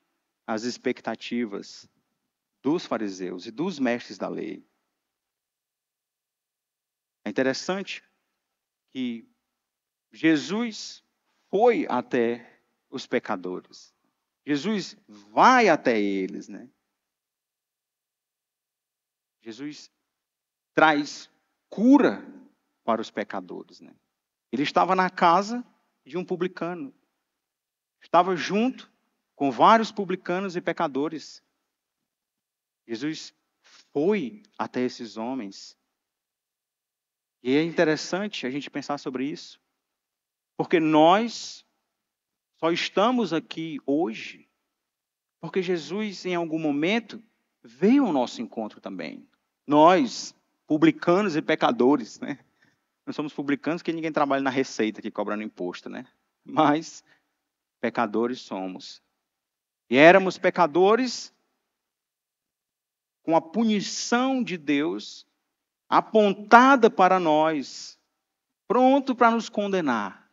às expectativas dos fariseus e dos mestres da lei. É interessante que Jesus foi até os pecadores. Jesus vai até eles, né? Jesus traz cura para os pecadores, né? Ele estava na casa de um publicano. Estava junto com vários publicanos e pecadores. Jesus foi até esses homens. E é interessante a gente pensar sobre isso. Porque nós só estamos aqui hoje porque Jesus, em algum momento, veio ao nosso encontro também. Nós, publicanos e pecadores, né? Nós somos publicanos que ninguém trabalha na receita aqui cobrando imposto, né? Mas pecadores somos. E éramos pecadores com a punição de Deus apontada para nós, pronto para nos condenar.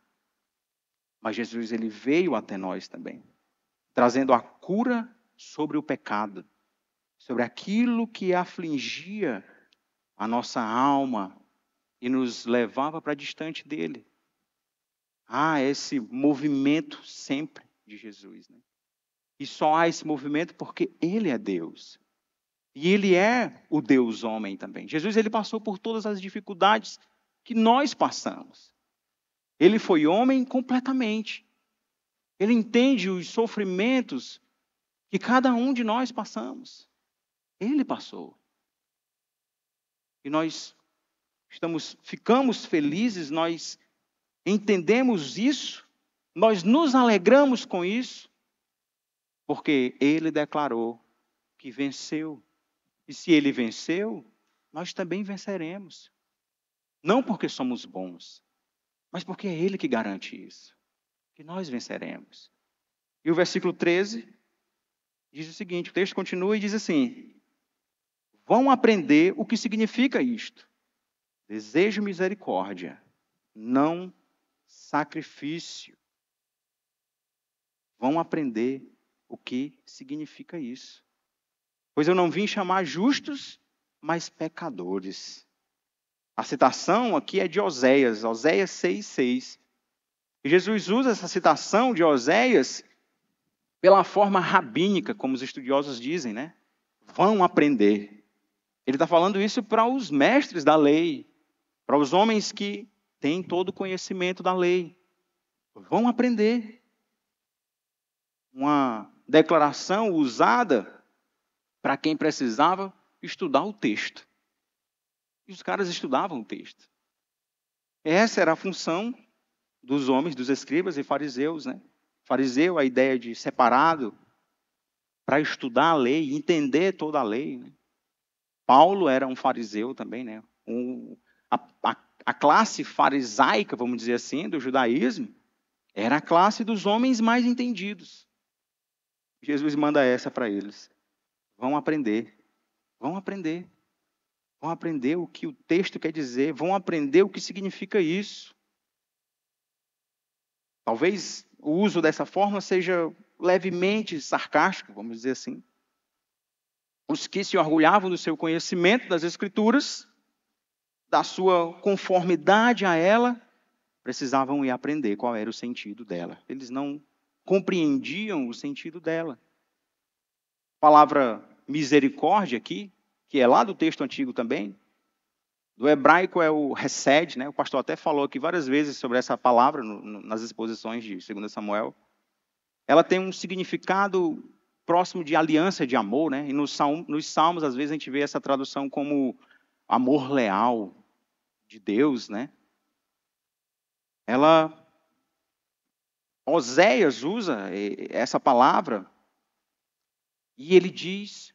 Mas Jesus, ele veio até nós também, trazendo a cura sobre o pecado, sobre aquilo que afligia a nossa alma e nos levava para distante dele. Esse movimento sempre de Jesus, né? E só há esse movimento porque ele é Deus. E ele é o Deus homem também. Jesus, ele passou por todas as dificuldades que nós passamos. Ele foi homem completamente. Ele entende os sofrimentos que cada um de nós passamos. Ele passou. E nós ficamos felizes, nós entendemos isso, nós nos alegramos com isso, porque ele declarou que venceu. E se ele venceu, nós também venceremos. Não porque somos bons, mas porque é ele que garante isso, que nós venceremos. E o versículo 13 diz o seguinte, o texto continua e diz assim: vão aprender o que significa isto. Desejo misericórdia, não sacrifício. Vão aprender o que significa isso. Pois eu não vim chamar justos, mas pecadores. A citação aqui é de Oséias, Oséias 6,6. E Jesus usa essa citação de Oséias pela forma rabínica, como os estudiosos dizem, né? Vão aprender. Ele está falando isso para os mestres da lei, para os homens que têm todo o conhecimento da lei. Vão aprender. Uma declaração usada para quem precisava estudar o texto. E os caras estudavam o texto. Essa era a função dos homens, dos escribas e fariseus, né? Fariseu, a ideia de separado para estudar a lei, entender toda a lei, né? Paulo era um fariseu também, né? A classe farisaica, vamos dizer assim, do judaísmo, era a classe dos homens mais entendidos. Jesus manda essa para eles. Vão aprender. Vão aprender. Vão aprender o que o texto quer dizer. Vão aprender o que significa isso. Talvez o uso dessa forma seja levemente sarcástico, vamos dizer assim. Os que se orgulhavam do seu conhecimento das Escrituras, da sua conformidade a ela, precisavam ir aprender qual era o sentido dela. Eles não compreendiam o sentido dela. A palavra misericórdia aqui, que é lá do texto antigo também, do hebraico é o hesed, né? O pastor até falou aqui várias vezes sobre essa palavra nas exposições de 2 Samuel. Ela tem um significado próximo de aliança de amor, né? E nos salmos, às vezes, a gente vê essa tradução como amor leal de Deus, né? Oséias usa essa palavra e ele diz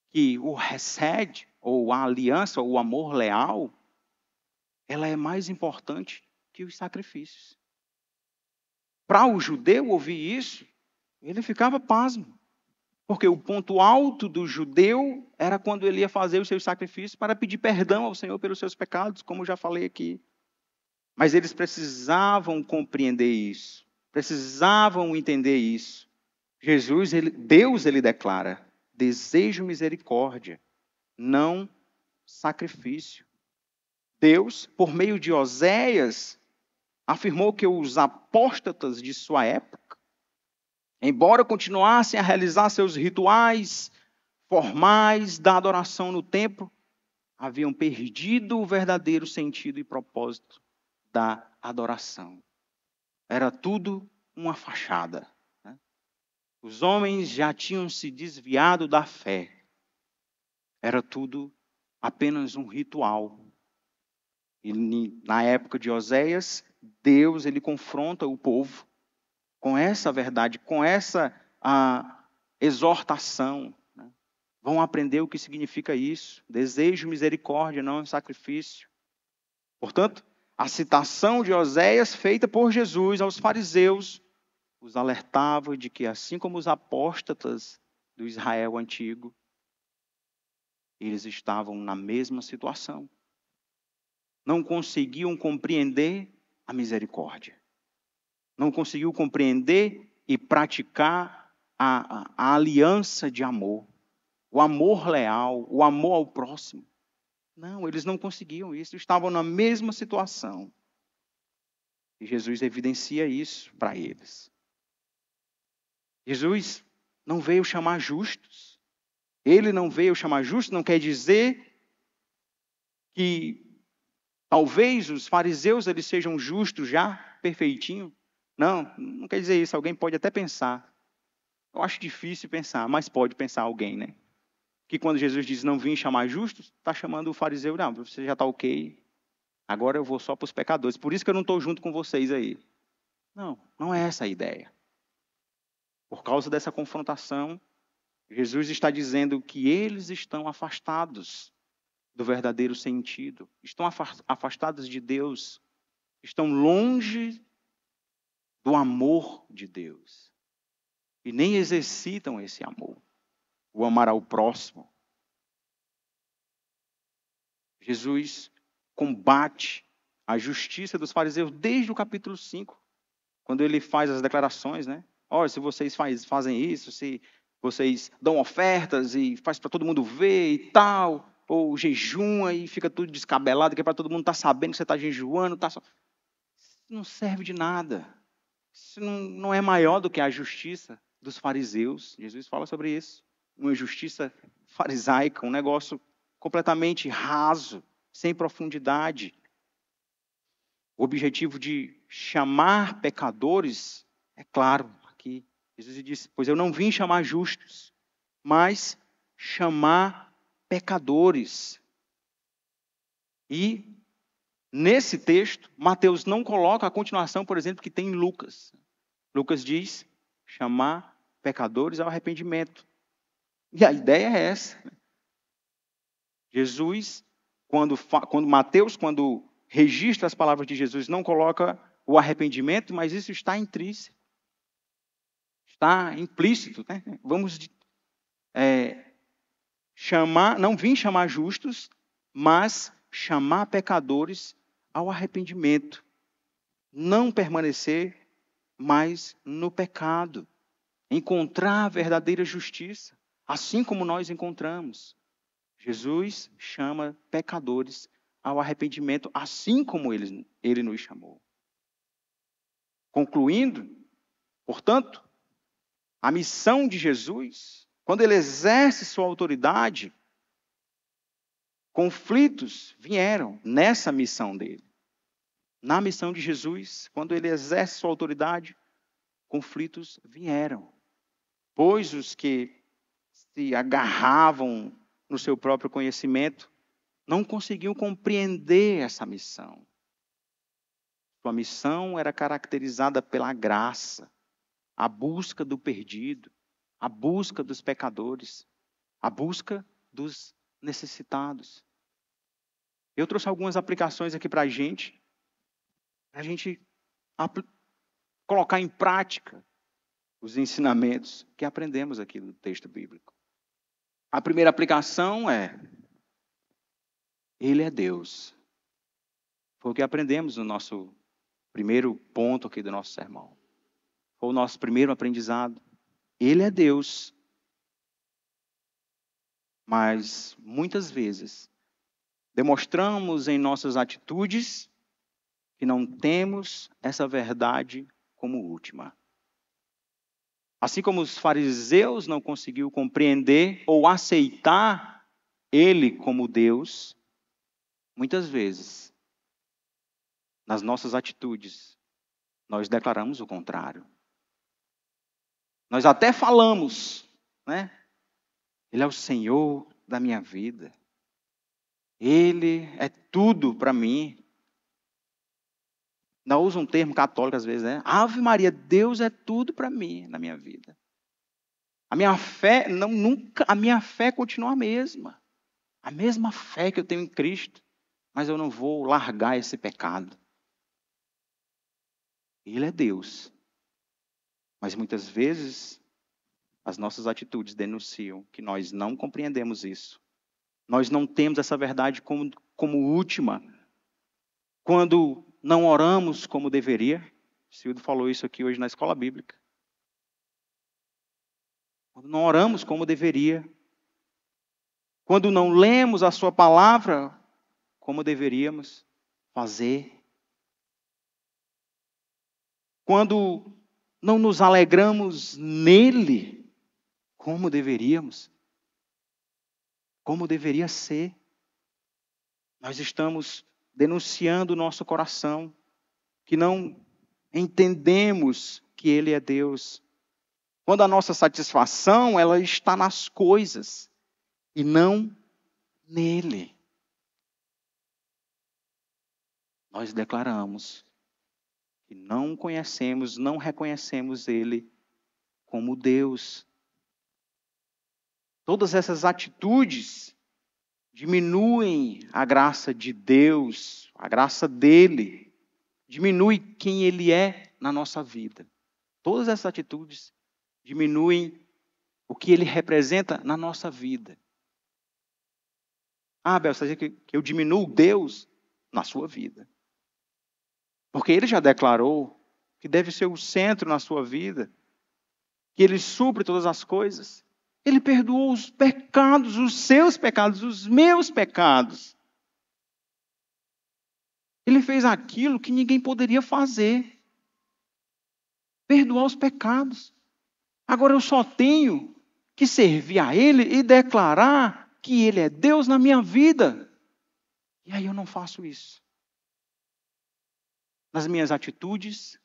que o hesed, ou a aliança, ou o amor leal, ela é mais importante que os sacrifícios. Para o judeu ouvir isso, ele ficava pasmo. Porque o ponto alto do judeu era quando ele ia fazer os seus sacrifícios para pedir perdão ao Senhor pelos seus pecados, como eu já falei aqui. Mas eles precisavam compreender isso. Precisavam entender isso. Deus, ele declara: desejo misericórdia, não sacrifício. Deus, por meio de Oséias, afirmou que os apóstatas de sua época, embora continuassem a realizar seus rituais formais da adoração no templo, haviam perdido o verdadeiro sentido e propósito da adoração. Era tudo uma fachada. Os homens já tinham se desviado da fé. Era tudo apenas um ritual. E na época de Oséias, Deus ele confronta o povo com essa verdade, com essa exortação. Vão aprender o que significa isso. Desejo misericórdia, não sacrifício. Portanto, a citação de Oséias feita por Jesus aos fariseus os alertava de que, assim como os apóstatas do Israel antigo, eles estavam na mesma situação. não conseguiam compreender a misericórdia. Não conseguiu compreender e praticar a aliança de amor. O amor leal, o amor ao próximo. Não, eles não conseguiam isso. Estavam na mesma situação. E Jesus evidencia isso para eles. Jesus não veio chamar justos. Ele não veio chamar justos, não quer dizer que talvez os fariseus eles sejam justos já, perfeitinho. Não quer dizer isso. Alguém pode até pensar. Eu acho difícil pensar, mas pode pensar alguém, né? Que quando Jesus diz não vim chamar justos, está chamando o fariseu, não, você já está ok, agora eu vou só para os pecadores. Por isso que eu não estou junto com vocês aí. Não é essa a ideia. Por causa dessa confrontação, Jesus está dizendo que eles estão afastados do verdadeiro sentido. Estão afastados de Deus. Estão longe do amor de Deus. E nem exercitam esse amor. O amar ao próximo. Jesus combate a justiça dos fariseus desde o capítulo 5. Quando ele faz as declarações, né? Olha, se vocês fazem isso, se vocês dão ofertas e faz para todo mundo ver e tal, ou jejuma e fica tudo descabelado, que é para todo mundo estar sabendo que você está jejuando. Isso não serve de nada. Isso não é maior do que a justiça dos fariseus. Jesus fala sobre isso. Uma justiça farisaica, um negócio completamente raso, sem profundidade. O objetivo de chamar pecadores, é claro, aqui Jesus disse, pois eu não vim chamar justos, mas chamar pecadores. E, nesse texto, Mateus não coloca a continuação, por exemplo, que tem em Lucas. Lucas diz, chamar pecadores ao arrependimento. E a ideia é essa. Jesus, quando Mateus registra as palavras de Jesus, não coloca o arrependimento, mas isso está intrínseco. Está implícito. Né? Vamos não vim chamar justos, mas chamar pecadores ao arrependimento. Não permanecer mais no pecado. Encontrar a verdadeira justiça, assim como nós encontramos. Jesus chama pecadores ao arrependimento, assim como ele nos chamou. Concluindo, portanto, a missão de Jesus, quando ele exerce sua autoridade, conflitos vieram nessa missão dele. Na missão de Jesus, quando ele exerce sua autoridade, conflitos vieram. Pois os que se agarravam no seu próprio conhecimento não conseguiam compreender essa missão. Sua missão era caracterizada pela graça, a busca do perdido, a busca dos pecadores, a busca dos necessitados. Eu trouxe algumas aplicações aqui para a gente colocar em prática os ensinamentos que aprendemos aqui no texto bíblico. A primeira aplicação é: Ele é Deus. Foi o que aprendemos no nosso primeiro ponto aqui do nosso sermão. Foi o nosso primeiro aprendizado. Ele é Deus. Mas, muitas vezes, demonstramos em nossas atitudes que não temos essa verdade como última. Assim como os fariseus não conseguiram compreender ou aceitar Ele como Deus, muitas vezes, nas nossas atitudes, nós declaramos o contrário. Nós até falamos, né? Ele é o Senhor da minha vida. Ele é tudo para mim. Ainda usa um termo católico às vezes, né? Ave Maria, Deus é tudo para mim na minha vida. A minha fé, a minha fé continua a mesma. A mesma fé que eu tenho em Cristo. Mas eu não vou largar esse pecado. Ele é Deus. Mas muitas vezes as nossas atitudes denunciam que nós não compreendemos isso. Nós não temos essa verdade como última. quando não oramos como deveria. Silvio falou isso aqui hoje na escola bíblica. Quando não oramos como deveria. Quando não lemos a sua palavra como deveríamos fazer. Quando não nos alegramos nele como deveríamos. Como deveria ser. Nós estamos denunciando o nosso coração, que não entendemos que ele é Deus. Quando a nossa satisfação, ela está nas coisas e não nele. Nós declaramos que não conhecemos, não reconhecemos ele como Deus. Todas essas atitudes diminuem a graça de Deus, a graça dele, diminui quem ele é na nossa vida. Todas essas atitudes diminuem o que ele representa na nossa vida. Ah, Abel, você diz que eu diminuo Deus na sua vida. Porque ele já declarou que deve ser o centro na sua vida, que ele supre todas as coisas. Ele perdoou os pecados, os seus pecados, os meus pecados. Ele fez aquilo que ninguém poderia fazer. Perdoar os pecados. Agora eu só tenho que servir a ele e declarar que ele é Deus na minha vida. E aí eu não faço isso. Nas minhas atitudes,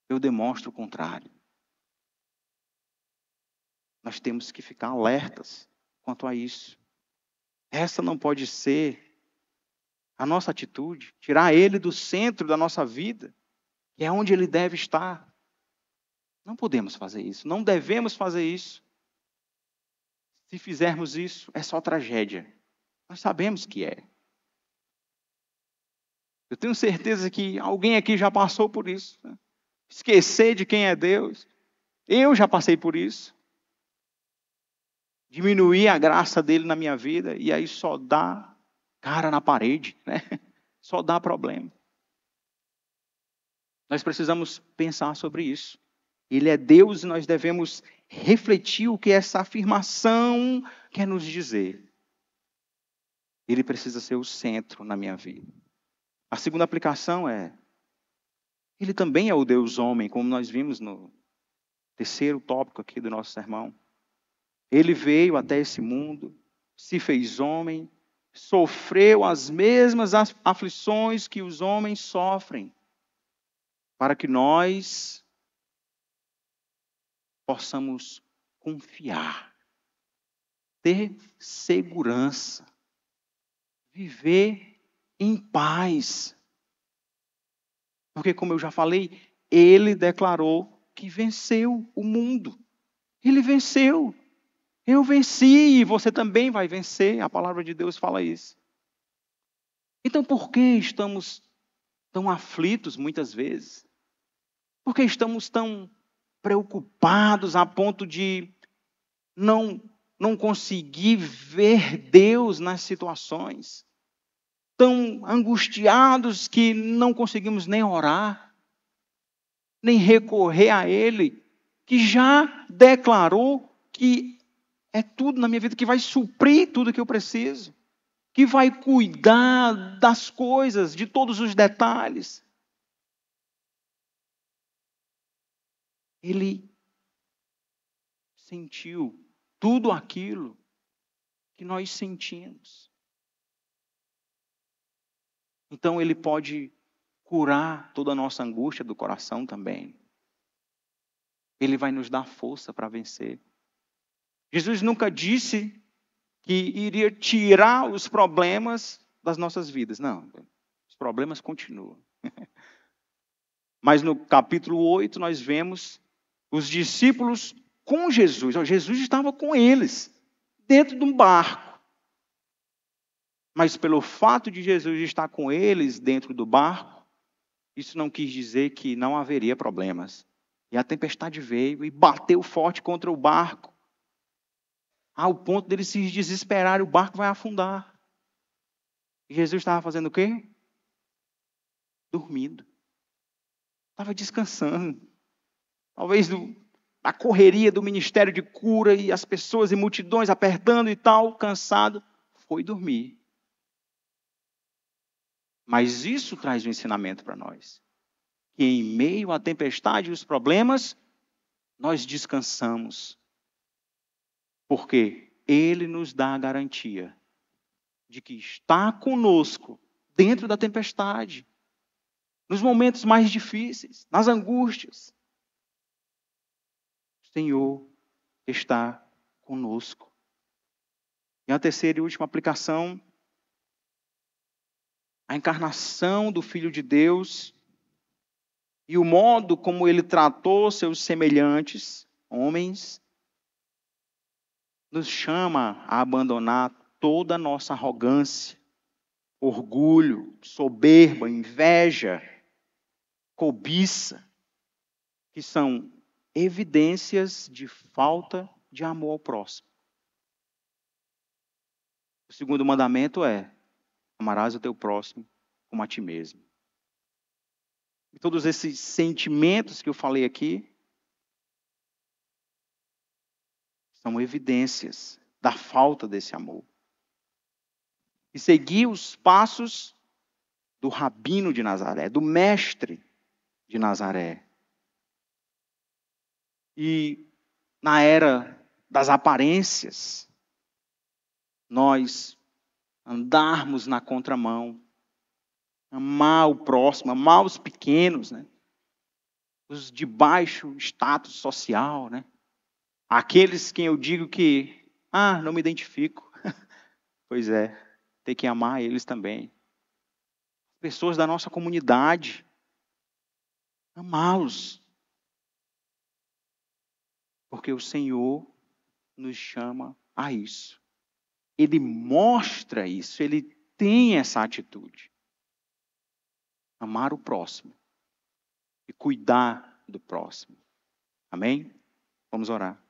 eu demonstro o contrário. Nós temos que ficar alertas quanto a isso. Essa não pode ser a nossa atitude. Tirar ele do centro da nossa vida, que é onde ele deve estar. Não podemos fazer isso. Não devemos fazer isso. Se fizermos isso, é só tragédia. Nós sabemos que é. Eu tenho certeza que alguém aqui já passou por isso. Né? Esquecer de quem é Deus. Eu já passei por isso. Diminuir a graça dele na minha vida e aí só dá cara na parede, né? Só dá problema. Nós precisamos pensar sobre isso. Ele é Deus e nós devemos refletir o que essa afirmação quer nos dizer. Ele precisa ser o centro na minha vida. A segunda aplicação é, ele também é o Deus homem, como nós vimos no terceiro tópico aqui do nosso sermão. Ele veio até esse mundo, se fez homem, sofreu as mesmas aflições que os homens sofrem, para que nós possamos confiar, ter segurança, viver em paz. Porque, como eu já falei, ele declarou que venceu o mundo. Ele venceu. Eu venci e você também vai vencer. A palavra de Deus fala isso. Então, por que estamos tão aflitos muitas vezes? Por que estamos tão preocupados a ponto de não conseguir ver Deus nas situações? Tão angustiados que não conseguimos nem orar, nem recorrer a Ele, que já declarou que é tudo na minha vida, que vai suprir tudo que eu preciso, que vai cuidar das coisas, de todos os detalhes. Ele sentiu tudo aquilo que nós sentimos. Então ele pode curar toda a nossa angústia do coração também. Ele vai nos dar força para vencer. Jesus nunca disse que iria tirar os problemas das nossas vidas. Não, os problemas continuam. Mas no capítulo 8 nós vemos os discípulos com Jesus. Jesus estava com eles, dentro de um barco. Mas pelo fato de Jesus estar com eles dentro do barco, isso não quis dizer que não haveria problemas. E a tempestade veio e bateu forte contra o barco, ao ponto deles se desesperarem, o barco vai afundar. E Jesus estava fazendo o quê? Dormindo. Estava descansando. Talvez a correria do ministério de cura e as pessoas e multidões apertando e tal, cansado, foi dormir. Mas isso traz um ensinamento para nós. Que em meio à tempestade e os problemas, nós descansamos. Porque Ele nos dá a garantia de que está conosco dentro da tempestade, nos momentos mais difíceis, nas angústias. O Senhor está conosco. E a terceira e última aplicação, a encarnação do Filho de Deus e o modo como ele tratou seus semelhantes, homens, nos chama a abandonar toda a nossa arrogância, orgulho, soberba, inveja, cobiça, que são evidências de falta de amor ao próximo. O segundo mandamento é: amarás o teu próximo como a ti mesmo. E todos esses sentimentos que eu falei aqui são evidências da falta desse amor. E seguir os passos do rabino de Nazaré, do mestre de Nazaré. E na era das aparências, nós andarmos na contramão, amar o próximo, amar os pequenos, né? Os de baixo status social, né? Aqueles que eu digo que, não me identifico. Pois é, tem que amar eles também. Pessoas da nossa comunidade, amá-los. Porque o Senhor nos chama a isso. Ele mostra isso, ele tem essa atitude. Amar o próximo e cuidar do próximo. Amém? Vamos orar.